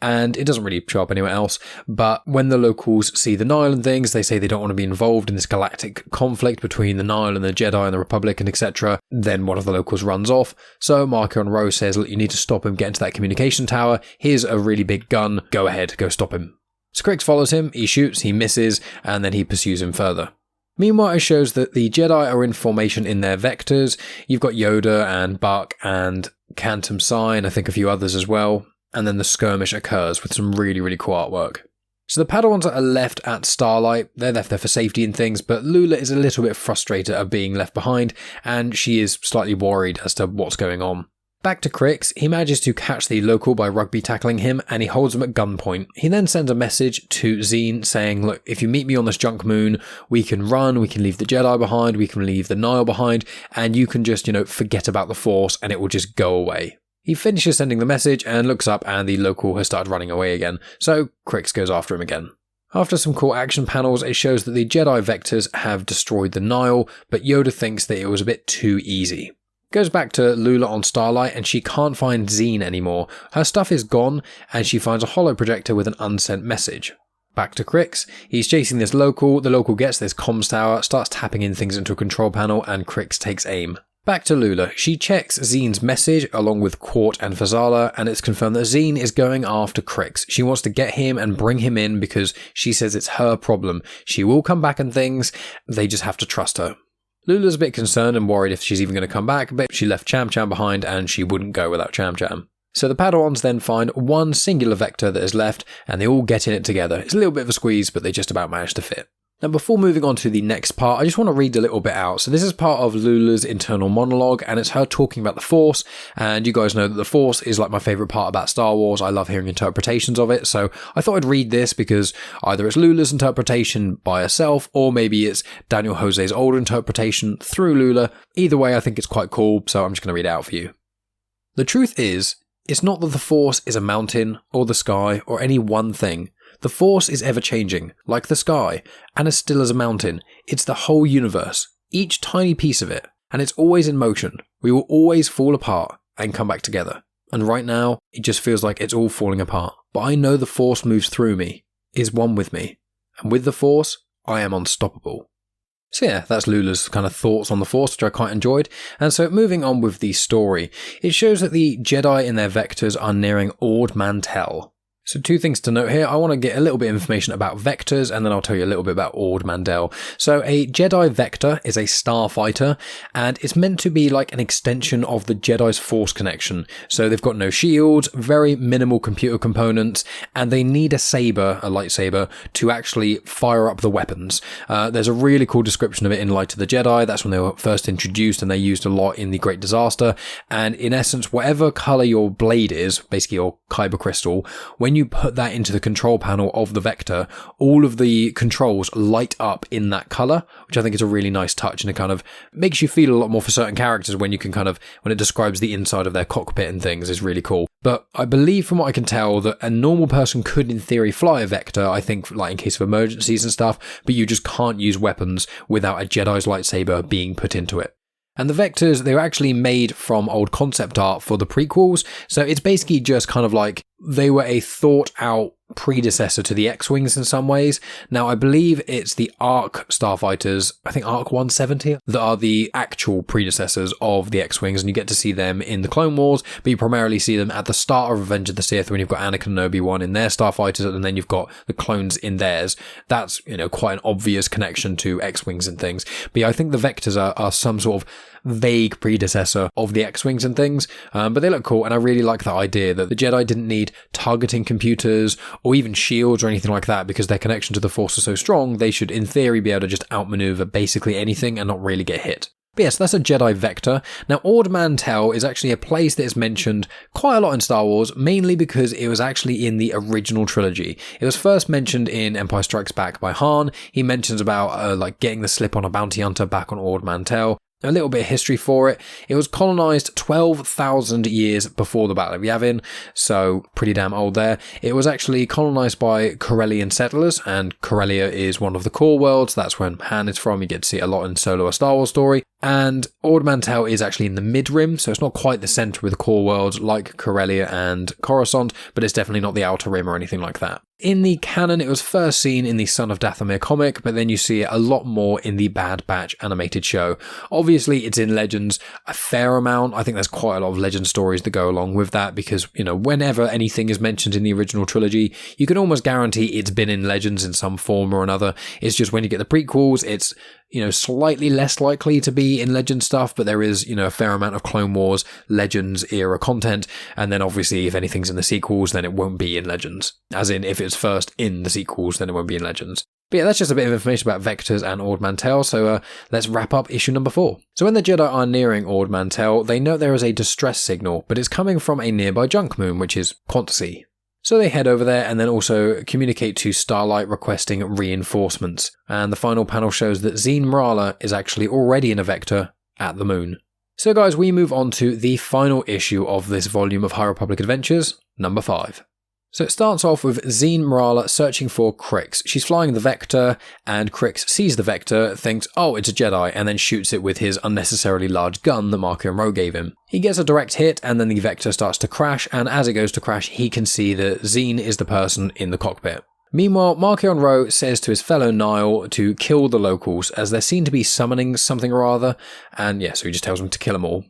and it doesn't really show up anywhere else, but when the locals see the Nihil and things, they say they don't want to be involved in this galactic conflict between the Nihil and the Jedi and the Republic and etc. Then one of the locals runs off, so Marchion Ro says, look, you need to stop him, get into that communication tower, here's a really big gun, go ahead, go stop him. So Krix follows him, he shoots, he misses, and then he pursues him further. Meanwhile, it shows that the Jedi are in formation in their vectors. You've got Yoda and Buck and Cantum Sai and I think a few others as well. And then the skirmish occurs with some really, really cool artwork. So the Padawans are left at Starlight. They're left there for safety and things, but Lula is a little bit frustrated at being left behind, and she is slightly worried as to what's going on. Back to Krix, he manages to catch the local by rugby tackling him, and he holds him at gunpoint. He then sends a message to Zeen saying, look, if you meet me on this junk moon, we can run, we can leave the Jedi behind, we can leave the Nihil behind, and you can just, forget about the Force and it will just go away. He finishes sending the message and looks up and the local has started running away again, so Krix goes after him again. After some cool action panels, it shows that the Jedi vectors have destroyed the Nihil, but Yoda thinks that it was a bit too easy. Goes back to Lula on Starlight and she can't find Zeen anymore. Her stuff is gone and she finds a holo projector with an unsent message. Back to Krix, he's chasing this local, the local gets this comms tower, starts tapping in things into a control panel and Krix takes aim. Back to Lula, she checks Zeen's message along with Quart and Fazala, and it's confirmed that Zeen is going after Krix. She wants to get him and bring him in because she says it's her problem. She will come back and things, they just have to trust her. Lula's a bit concerned and worried if she's even going to come back, but she left Cham Cham behind and she wouldn't go without Cham Cham. So the Padawans then find one singular vector that is left and they all get in it together. It's a little bit of a squeeze, but they just about manage to fit. Now before moving on to the next part, I just want to read a little bit out. So this is part of Lula's internal monologue and it's her talking about the Force, and you guys know that the Force is like my favourite part about Star Wars. I love hearing interpretations of it, so I thought I'd read this because either it's Lula's interpretation by herself or maybe it's Daniel José Older interpretation through Lula. Either way, I think it's quite cool, so I'm just going to read it out for you. The truth is, it's not that the Force is a mountain or the sky or any one thing. The Force is ever-changing, like the sky, and as still as a mountain. It's the whole universe, each tiny piece of it, and it's always in motion. We will always fall apart and come back together. And right now, it just feels like it's all falling apart. But I know the Force moves through me, is one with me, and with the Force, I am unstoppable. So yeah, that's Lula's kind of thoughts on the Force, which I quite enjoyed. And so moving on with the story, it shows that the Jedi in their vectors are nearing Ord Mantell. So 2 things to note here. I want to get a little bit of information about vectors, and then I'll tell you a little bit about Ord Mantell. So a Jedi vector is a starfighter, and it's meant to be like an extension of the Jedi's Force connection. So they've got no shields, very minimal computer components, and they need a saber, a lightsaber, to actually fire up the weapons. There's a really cool description of it in Light of the Jedi. That's when they were first introduced, and they used a lot in the Great Disaster. And in essence, whatever color your blade is, basically your kyber crystal, when you put that into the control panel of the vector, all of the controls light up in that color, which I think is a really nice touch, and it kind of makes you feel a lot more for certain characters when it describes the inside of their cockpit and things is really cool. But I believe from what I can tell that a normal person could in theory fly a vector, I think like in case of emergencies and stuff, but you just can't use weapons without a Jedi's lightsaber being put into it. And the vectors, they were actually made from old concept art for the prequels, so it's basically just kind of like they were a thought out predecessor to the X-Wings in some ways. Now, I believe it's the ARC starfighters, I think ARC 170, that are the actual predecessors of the X-Wings, and you get to see them in the Clone Wars, but you primarily see them at the start of Revenge of the Sith when you've got Anakin and Obi-Wan in their starfighters, and then you've got the clones in theirs. That's, quite an obvious connection to X-Wings and things. But yeah, I think the vectors are some sort of vague predecessor of the X-Wings and things, but they look cool, and I really like that idea that the Jedi didn't need targeting computers or even shields or anything like that, because their connection to the Force is so strong, they should in theory be able to just outmaneuver basically anything and not really get hit. But yes, that's a Jedi vector. Now, Ord Mantell is actually a place that is mentioned quite a lot in Star Wars, mainly because it was actually in the original trilogy. It was first mentioned in Empire Strikes Back by Han. He mentions about getting the slip on a bounty hunter back on Ord Mantell. A little bit of history for it. It was colonized 12,000 years before the Battle of Yavin, so pretty damn old there. It was actually colonized by Corellian settlers, and Corellia is one of the core worlds. That's where Han is from. You get to see it a lot in Solo: A Star Wars Story. And Ord Mantell is actually in the mid-rim, so it's not quite the center with the core worlds like Corellia and Coruscant, but it's definitely not the outer rim or anything like that. In the canon, it was first seen in the Son of Dathomir comic, but then you see it a lot more in the Bad Batch animated show. Obviously, it's in Legends a fair amount. I think there's quite a lot of Legend stories that go along with that, because, whenever anything is mentioned in the original trilogy, you can almost guarantee it's been in Legends in some form or another. It's just when you get the prequels, it's slightly less likely to be in Legend stuff, but there is, a fair amount of Clone Wars, Legends era content, and then obviously if anything's in the sequels, then it won't be in Legends. As in, if it's first in the sequels, then it won't be in Legends. But yeah, that's just a bit of information about vectors and Ord Mantell, so let's wrap up issue number 4. So when the Jedi are nearing Ord Mantell, they note there is a distress signal, but it's coming from a nearby junk moon, which is Quantity. So they head over there and then also communicate to Starlight requesting reinforcements. And the final panel shows that Zeen Mrala is actually already in a vector at the moon. So guys, we move on to the final issue of this volume of High Republic Adventures, number 5. So it starts off with Zeen Mrala searching for Krix. She's flying the Vector, and Krix sees the Vector, thinks, oh, it's a Jedi, and then shoots it with his unnecessarily large gun that Markion Ro gave him. He gets a direct hit, and then the Vector starts to crash, and as it goes to crash, he can see that Zeen is the person in the cockpit. Meanwhile, Markion Ro says to his fellow Nihil to kill the locals, as they seem to be summoning something or other, and so he just tells them to kill them all.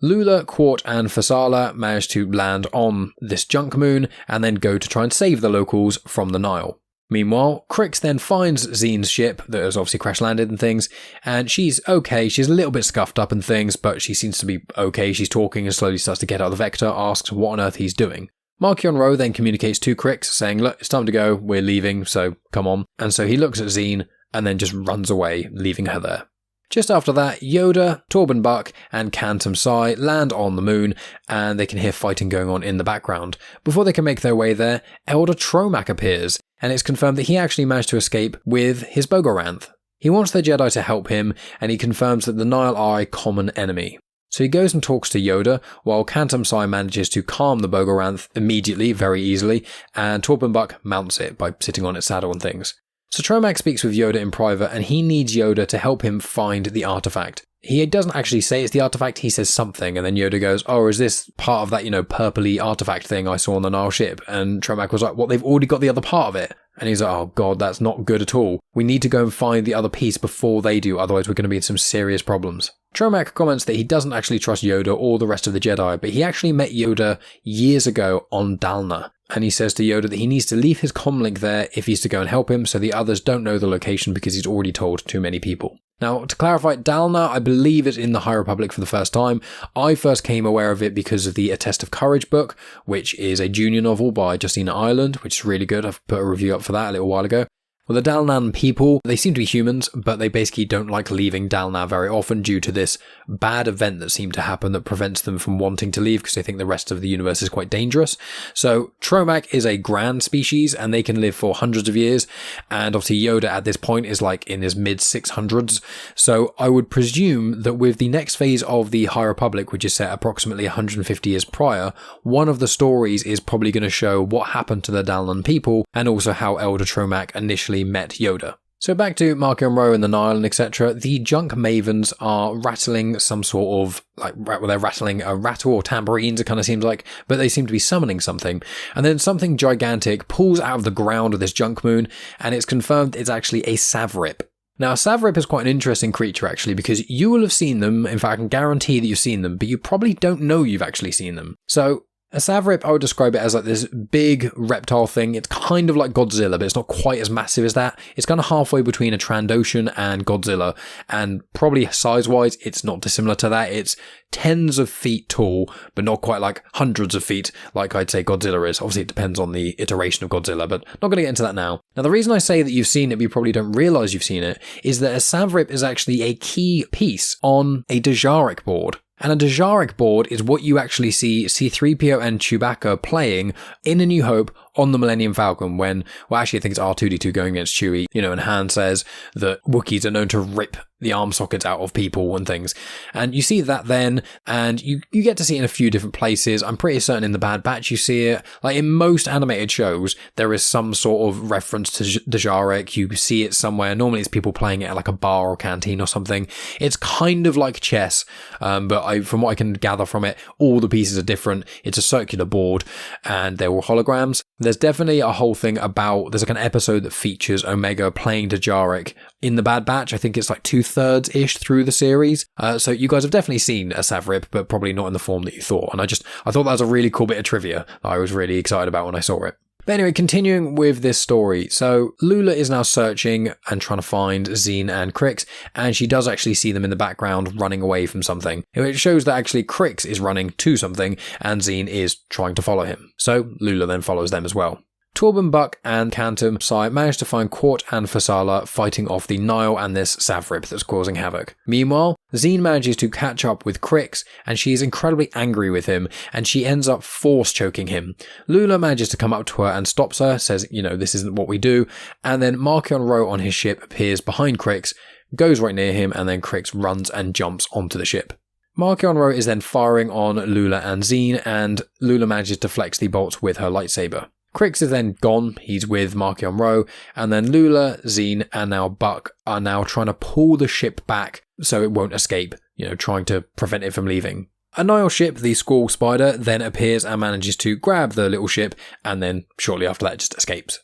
Lula, Quart, and Fasala manage to land on this junk moon and then go to try and save the locals from the Nihil. Meanwhile, Krix then finds Zeen's ship that has obviously crash landed and things, and she's okay. She's a little bit scuffed up and things, but she seems to be okay. She's talking and slowly starts to get out of the Vector, asks what on earth he's doing. Markion Ro then communicates to Krix, saying, look, it's time to go, we're leaving, so come on. And so he looks at Zeen and then just runs away, leaving her there. Just after that, Yoda, Torben Buck, and Kantam Sai land on the moon, and they can hear fighting going on in the background. Before they can make their way there, Elder Tromak appears, and it's confirmed that he actually managed to escape with his Bogoranth. He wants the Jedi to help him, and he confirms that the Nihil are a common enemy. So he goes and talks to Yoda, while Kantam Sai manages to calm the Bogoranth immediately, very easily, and Torben Buck mounts it by sitting on its saddle and things. So Tromak speaks with Yoda in private, and he needs Yoda to help him find the artifact. He doesn't actually say it's the artifact, he says something, and then Yoda goes, oh, is this part of that, purpley artifact thing I saw on the Nile ship? And Tromac was like, what, they've already got the other part of it? And he's like, oh god, that's not good at all. We need to go and find the other piece before they do, otherwise we're going to be in some serious problems. Tromac comments that he doesn't actually trust Yoda or the rest of the Jedi, but he actually met Yoda years ago on Dalna. And he says to Yoda that he needs to leave his comlink there if he's to go and help him, so the others don't know the location because he's already told too many people. Now, to clarify, Dalna, I believe it's in the High Republic for the first time. I first came aware of it because of the A Test of Courage book, which is a junior novel by Justina Ireland, which is really good. I've put a review up for that a little while ago. Well, the Dalnan people, they seem to be humans, but they basically don't like leaving Dalna very often due to this bad event that seemed to happen that prevents them from wanting to leave because they think the rest of the universe is quite dangerous. So Tromac is a grand species and they can live for hundreds of years. And obviously Yoda at this point is like in his mid 600s. So I would presume that with the next phase of the High Republic, which is set approximately 150 years prior, one of the stories is probably going to show what happened to the Dalnan people and also how Elder Tromac initially met Yoda. So back to Markion Row and the Nile and etc. The junk mavens are rattling some sort of, they're rattling a rattle or tambourines, it kind of seems like, but they seem to be summoning something. And then something gigantic pulls out of the ground of this junk moon, and it's confirmed it's actually a Savrip. Now, Savrip is quite an interesting creature, actually, because you will have seen them. In fact, I can guarantee that you've seen them, but you probably don't know you've actually seen them. So a Savrip, I would describe it as like this big reptile thing. It's kind of like Godzilla, but it's not quite as massive as that. It's kind of halfway between a Trandoshan and Godzilla, and probably size-wise, it's not dissimilar to that. It's tens of feet tall, but not quite like hundreds of feet like I'd say Godzilla is. Obviously, it depends on the iteration of Godzilla, but not going to get into that now. Now, the reason I say that you've seen it, but you probably don't realize you've seen it, is that a Savrip is actually a key piece on a Zygerrian board. And a Zygerrian board is what you actually see C-3PO and Chewbacca playing in A New Hope on the Millennium Falcon when, well, actually I think it's R2-D2 going against Chewie, and Han says that Wookiees are known to rip the arm sockets out of people and things. And you see that then, and you get to see it in a few different places. I'm pretty certain in the Bad Batch you see it. Like in most animated shows, there is some sort of reference to Zygerrian. You see it somewhere. Normally it's people playing it at like a bar or canteen or something. It's kind of like chess, but from what I can gather from it, all the pieces are different. It's a circular board and they're all holograms. There's definitely a whole thing about, there's like an episode that features Omega playing Zygerrian in the Bad Batch. I think it's like 2/3-ish through the series. So you guys have definitely seen a Savrip, but probably not in the form that you thought. And I thought that was a really cool bit of trivia that I was really excited about when I saw it. But anyway, continuing with this story. So Lula is now searching and trying to find Zeen and Krix, and she does actually see them in the background running away from something. It shows that actually Krix is running to something and Zeen is trying to follow him. So Lula then follows them as well. Torben, Buck, and Cantum Sai manage to find Quart and Fasala fighting off the Nile and this Savrip that's causing havoc. Meanwhile, Zeen manages to catch up with Krix, and she is incredibly angry with him, and she ends up force choking him. Lula manages to come up to her and stops her, says, this isn't what we do, and then Markion Row on his ship appears behind Krix, goes right near him, and then Krix runs and jumps onto the ship. Markion Row is then firing on Lula and Zeen, and Lula manages to flex the bolts with her lightsaber. Krix is then gone, he's with Markion Row, and then Lula, Zeen, and now Buck are now trying to pull the ship back so it won't escape, trying to prevent it from leaving. A Nile ship, the Squall Spider, then appears and manages to grab the little ship, and then shortly after that just escapes.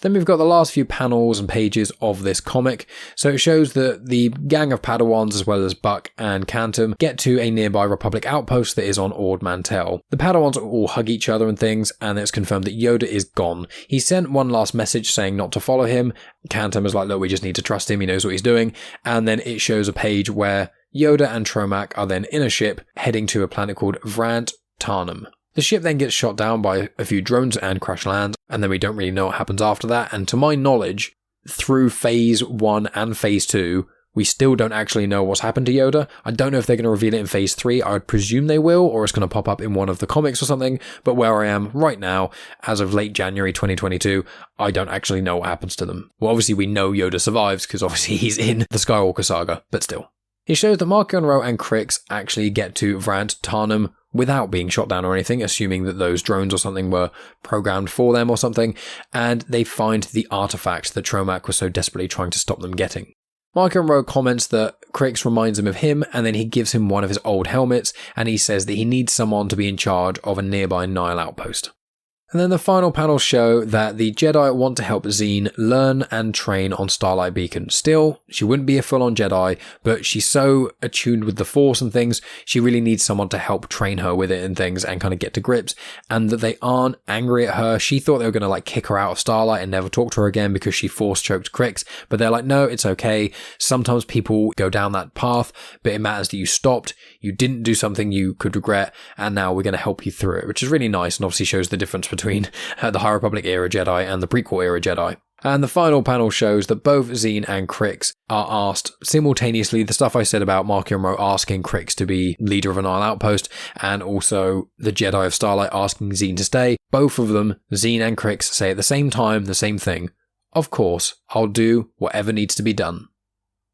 Then we've got the last few panels and pages of this comic. So it shows that the gang of Padawans, as well as Buck and Cantum, get to a nearby Republic outpost that is on Ord Mantell. The Padawans all hug each other and things, and it's confirmed that Yoda is gone. He sent one last message saying not to follow him. Cantum is like, look, we just need to trust him, he knows what he's doing. And then it shows a page where Yoda and Tromac are then in a ship heading to a planet called Vrant Tarnum. The ship then gets shot down by a few drones and crash lands, and then we don't really know what happens after that. And to my knowledge, through Phase 1 and Phase 2, we still don't actually know what's happened to Yoda. I don't know if they're going to reveal it in Phase 3. I would presume they will, or it's going to pop up in one of the comics or something. But where I am right now, as of late January 2022, I don't actually know what happens to them. Well, obviously we know Yoda survives, because obviously he's in the Skywalker saga, but still. It shows that Markion Row and Krix actually get to Vrant Tarnum without being shot down or anything, assuming that those drones or something were programmed for them or something, and they find the artifact that Tromac was so desperately trying to stop them getting. Marco Monroe comments that Krix reminds him of him, and then he gives him one of his old helmets, and he says that he needs someone to be in charge of a nearby Nihil outpost. And then the final panels show that the Jedi want to help Zeen learn and train on Starlight Beacon. Still, she wouldn't be a full-on Jedi, but she's so attuned with the Force and things, she really needs someone to help train her with it and things and kind of get to grips, and that they aren't angry at her. She thought they were going to like kick her out of Starlight and never talk to her again because she Force-choked Krix, but they're like, no, it's okay. Sometimes people go down that path, but it matters that you stopped, you didn't do something you could regret, and now we're going to help you through it, which is really nice and obviously shows the difference between the High Republic era Jedi and the prequel era Jedi. And the final panel shows that both Zeen and Krix are asked simultaneously the stuff I said about Marco Monroe asking Krix to be leader of a Nihil outpost, and also the Jedi of Starlight asking Zeen to stay. Both of them, Zeen and Krix, say at the same time the same thing. Of course, I'll do whatever needs to be done.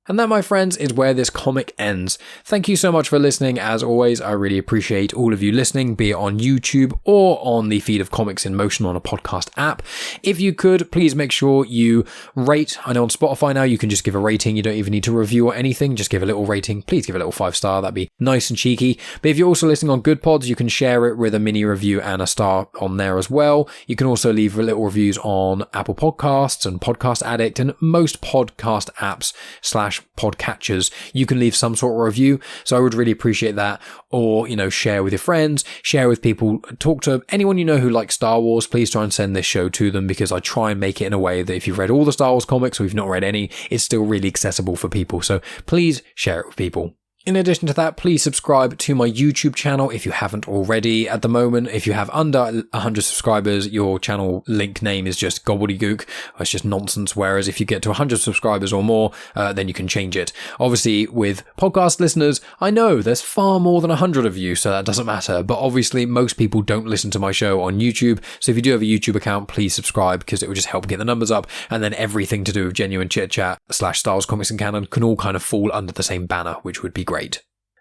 And that, my friends, is where this comic ends. Thank you so much for listening. As always, I really appreciate all of you listening, be it on YouTube or on the feed of Comics in Motion on a podcast app. If you could, please make sure you rate. I know on Spotify now you can just give a rating. You don't even need to review or anything. Just give a little rating. Please give a little 5-star. That'd be nice and cheeky. But if you're also listening on Good Pods, you can share it with a mini review and a star on there as well. You can also leave little reviews on Apple Podcasts and Podcast Addict and most podcast apps / podcatchers. You can leave some sort of review, so I would really appreciate that. Or, share with your friends, share with people, talk to anyone you know who likes Star Wars. Please try and send this show to them, because I try and make it in a way that if you've read all the Star Wars comics or you've not read any, it's still really accessible for people. So please share it with people. In addition to that, please subscribe to my YouTube channel if you haven't already. At the moment, if you have under 100 subscribers, your channel link name is just gobbledygook. It's just nonsense. Whereas if you get to 100 subscribers or more, then you can change it. Obviously, with podcast listeners, I know there's far more than 100 of you, so that doesn't matter. But obviously, most people don't listen to my show on YouTube. So if you do have a YouTube account, please subscribe, because it will just help get the numbers up. And then everything to do with genuine Chit-Chat / Star Wars Comics and Canon can all kind of fall under the same banner, which would be great.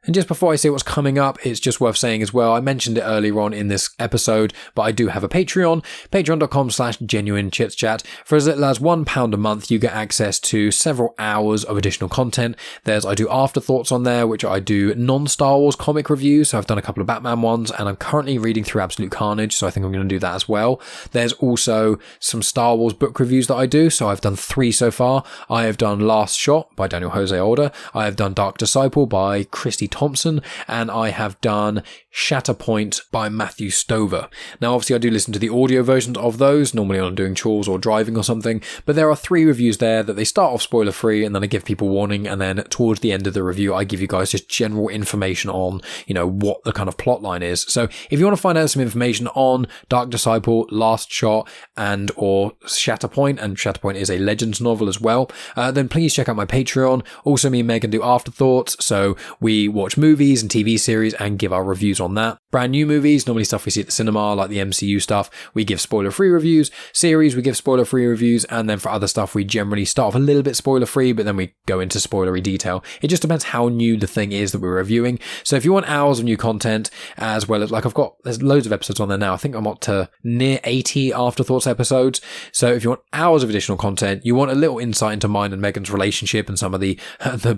And just before I say what's coming up, it's just worth saying as well, I mentioned it earlier on in this episode, but I do have a Patreon, patreon.com/genuine Chit-Chat. For as little as £1 a month, you get access to several hours of additional content. I do afterthoughts on there, which I do non-Star Wars comic reviews. So I've done a couple of Batman ones, and I'm currently reading through Absolute Carnage, so I think I'm going to do that as well. There's also some Star Wars book reviews that I do, so I've done 3 so far. I have done Last Shot by Daniel José Older, I have done Dark Disciple by Christy Thompson, and I have done Shatterpoint by Matthew Stover. Now, obviously, I do listen to the audio versions of those, normally when I'm doing chores or driving or something, but there are 3 reviews there that they start off spoiler-free, and then I give people warning, and then towards the end of the review, I give you guys just general information on, what the kind of plot line is. So if you want to find out some information on Dark Disciple, Last Shot, and or Shatterpoint, and Shatterpoint is a Legends novel as well, then please check out my Patreon. Also, me and Megan do afterthoughts, so we watch movies and TV series and give our reviews on that. Brand new movies, normally stuff we see at the cinema, like the MCU stuff, we give spoiler-free reviews. Series, we give spoiler-free reviews, and then for other stuff, we generally start off a little bit spoiler-free, but then we go into spoilery detail. It just depends how new the thing is that we're reviewing. So if you want hours of new content, as well as, there's loads of episodes on there now. I think I'm up to near 80 afterthoughts episodes. So if you want hours of additional content, you want a little insight into mine and Megan's relationship and some of the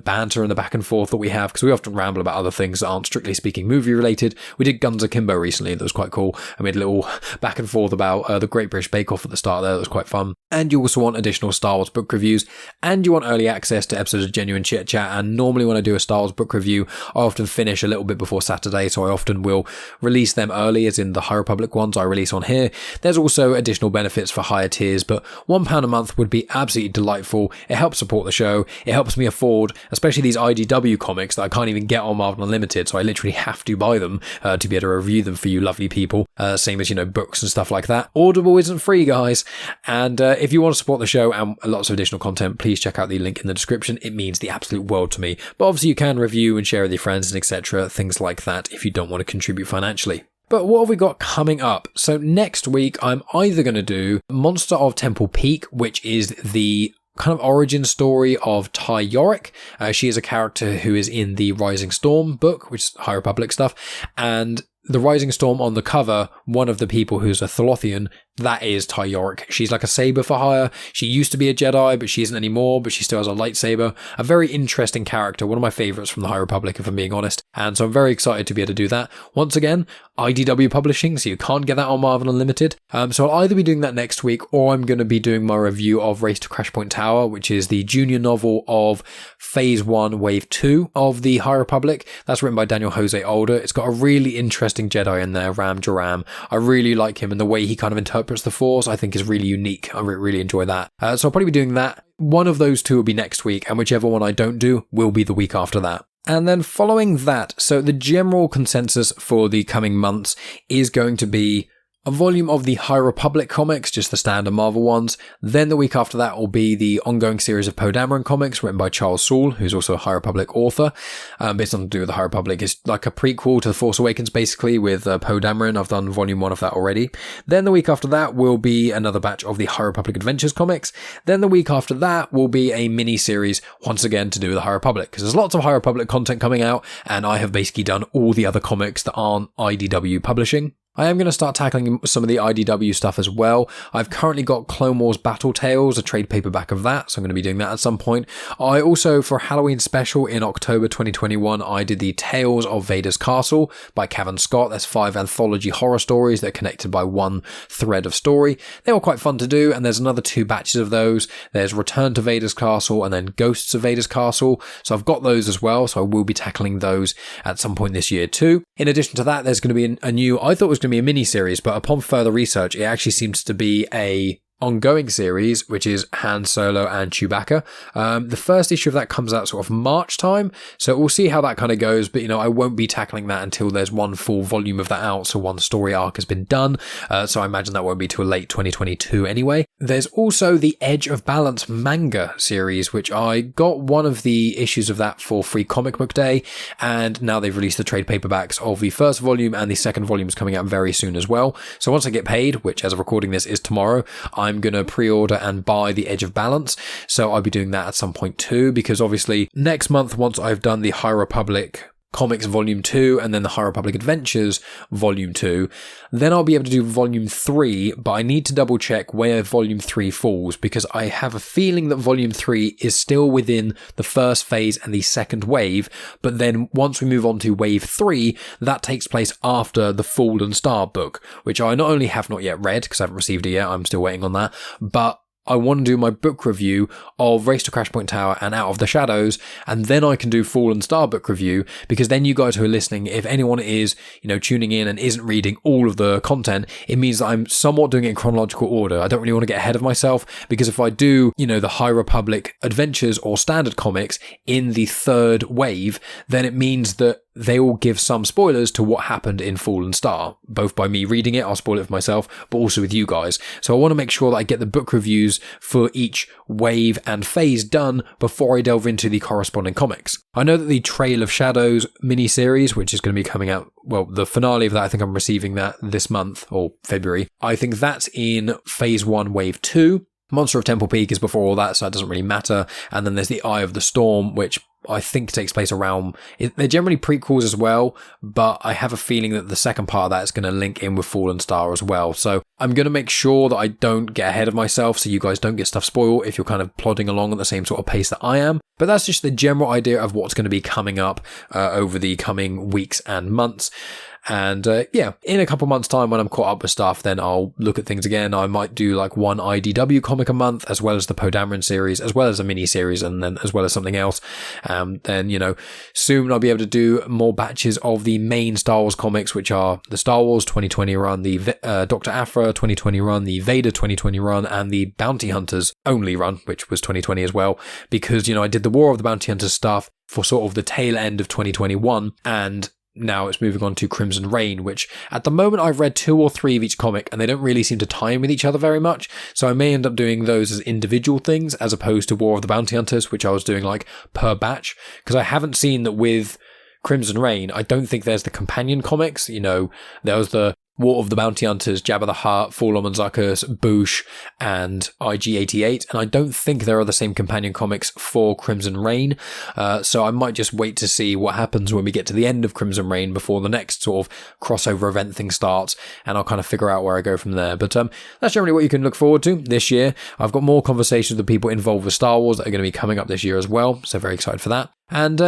banter and the back and forth that we have, because we often ramble about other things that aren't strictly speaking movie related. We did Guns Akimbo recently, that was quite cool, and we had a little back and forth about the Great British Bake Off at the start there. That was quite fun. And you also want additional Star Wars book reviews, and you want early access to episodes of Genuine Chit Chat. And normally when I do a Star Wars book review, I often finish a little bit before Saturday, so I often will release them early, as in the High Republic ones I release on here. There's also additional benefits for higher tiers, but £1 a month would be absolutely delightful. It helps support the show. It helps me afford, especially these IDW comics that I can't even get on Marvel Unlimited, so I literally have to buy them to be able to review them for you lovely people. Same as, books and stuff like that. Audible isn't free, guys. And if you want to support the show and lots of additional content, please check out the link in the description. It means the absolute world to me. But obviously you can review and share with your friends and etc. Things like that if you don't want to contribute financially. But what have we got coming up? So next week, I'm either going to do Monster of Temple Peak, which is the kind of origin story of Ty Yorick. She is a character who is in the Rising Storm book, which is High Republic stuff, and the Rising Storm on the cover one of the people who's a Thalothian, that is Ty Yorick. She's like a saber for hire. She used to be a Jedi, but she isn't anymore, but she still has a lightsaber. A very interesting character, one of my favourites from the High Republic, if I'm being honest. And so I'm very excited to be able to do that. Once again, IDW publishing, so you can't get that on Marvel Unlimited. So I'll either be doing that next week, or I'm going to be doing my review of Race to Crashpoint Tower, which is the junior novel of Phase 1, Wave 2 of the High Republic. That's written by Daniel José Older. It's got a really interesting Jedi in there, Ram Joram. I really like him, and the way he kind of interprets the Force, I think, is really unique. I really enjoy that. So I'll probably be doing that. One of those two will be next week, and whichever one I don't do will be the week after that. And then following that, so the general consensus for the coming months is going to be a volume of the High Republic comics, just the standard Marvel ones. Then the week after that will be the ongoing series of Poe Dameron comics written by Charles Soule, who's also a High Republic author. But it's nothing to do with the High Republic. It's like a prequel to The Force Awakens, basically, with Poe Dameron. I've done volume 1 of that already. Then the week after that will be another batch of the High Republic Adventures comics. Then the week after that will be a mini-series, once again, to do with the High Republic, because there's lots of High Republic content coming out, and I have basically done all the other comics that aren't IDW publishing. I am going to start tackling some of the IDW stuff as well. I've currently got Clone Wars Battle Tales, a trade paperback of that, so I'm going to be doing that at some point. I also, for Halloween special in October 2021, I did the Tales of Vader's Castle by Cavan Scott. There's 5 anthology horror stories that are connected by one thread of story. They were quite fun to do, and there's another 2 batches of those. There's Return to Vader's Castle and then Ghosts of Vader's Castle. So I've got those as well, so I will be tackling those at some point this year too. In addition to that, there's going to be a new, I thought it was going to be a mini-series, but upon further research, it actually seems to be a ongoing series, which is Han Solo and Chewbacca. The first issue of that comes out sort of March time, so we'll see how that kind of goes, but I won't be tackling that until there's one full volume of that out, so one story arc has been done, so I imagine that won't be till late 2022 anyway. There's also the Edge of Balance manga series, which I got one of the issues of that for Free Comic Book Day, and now they've released the trade paperbacks of the first volume, and the second volume is coming out very soon as well. So once I get paid, which as of recording this is tomorrow, I'm going to pre-order and buy the Edge of Balance, so I'll be doing that at some point too, because obviously next month, once I've done the High Republic Comics Volume 2 and then the High Republic Adventures Volume 2, then I'll be able to do Volume 3, but I need to double check where Volume 3 falls, because I have a feeling that Volume 3 is still within the first phase and the second wave, but then once we move on to Wave 3, that takes place after the Fallen Star book, which I not only have not yet read, because I haven't received it yet, I'm still waiting on that, but I want to do my book review of Race to Crashpoint Tower and Out of the Shadows, and then I can do Fallen Star book review, because then you guys who are listening, if anyone is, tuning in and isn't reading all of the content, it means that I'm somewhat doing it in chronological order. I don't really want to get ahead of myself, because if I do, the High Republic Adventures or Standard Comics in the third wave, then it means that they will give some spoilers to what happened in Fallen Star, both by me reading it, I'll spoil it for myself, but also with you guys. So I want to make sure that I get the book reviews for each wave and phase done before I delve into the corresponding comics. I know that the Trail of Shadows mini-series, which is going to be coming out, well, the finale of that, I think I'm receiving that this month, or February. I think that's in Phase 1, Wave 2. Monster of Temple Peak is before all that, so it doesn't really matter. And then there's the Eye of the Storm, which I think takes place around... They're generally prequels as well, but I have a feeling that the second part of that is going to link in with Fallen Star as well. So I'm going to make sure that I don't get ahead of myself, so you guys don't get stuff spoiled if you're kind of plodding along at the same sort of pace that I am. But that's just the general idea of what's going to be coming up over the coming weeks and months. And in a couple months' time when I'm caught up with stuff, then I'll look at things again. I might do like one IDW comic a month, as well as the Poe Dameron series, as well as a mini-series, and then as well as something else. Then, soon I'll be able to do more batches of the main Star Wars comics, which are the Star Wars 2020 run, the Dr. Aphra 2020 run, the Vader 2020 run, and the Bounty Hunters only run, which was 2020 as well, because, I did the War of the Bounty Hunters stuff for sort of the tail end of 2021, and now it's moving on to Crimson Reign, which at the moment I've read 2 or 3 of each comic, and they don't really seem to tie in with each other very much, so I may end up doing those as individual things as opposed to War of the Bounty Hunters, which I was doing like per batch, because I haven't seen that with Crimson Reign, I don't think there's the companion comics. There was the War of the Bounty Hunters, Jabba the Hutt, Forlorn Manzuckus, Boosh, and IG-88, and I don't think there are the same companion comics for Crimson Reign, so I might just wait to see what happens when we get to the end of Crimson Reign before the next sort of crossover event thing starts, and I'll kind of figure out where I go from there. But that's generally what you can look forward to this year. I've got more conversations with people involved with Star Wars that are going to be coming up this year as well, so very excited for that. And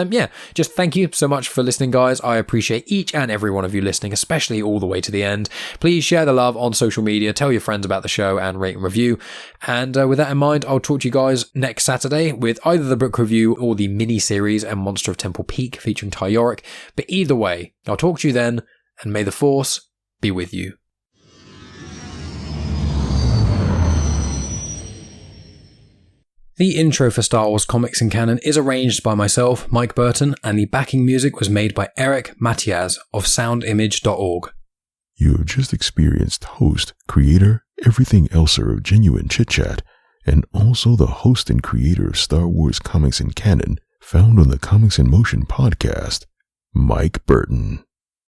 just thank you so much for listening, guys. I appreciate each and every one of you listening, especially all the way to the end. Please share the love on social media, tell your friends about the show, and rate and review. And with that in mind, I'll talk to you guys next Saturday with either the book review or the mini-series and Monster of Temple Peak featuring Ty Yorick. But either way, I'll talk to you then, and may the Force be with you. The intro for Star Wars Comics in Canon is arranged by myself, Mike Burton, and the backing music was made by Eric Matias of soundimage.org. You have just experienced host, creator, everything elser of genuine Chit-Chat, and also the host and creator of Star Wars Comics in Canon, found on the Comics in Motion podcast, Mike Burton.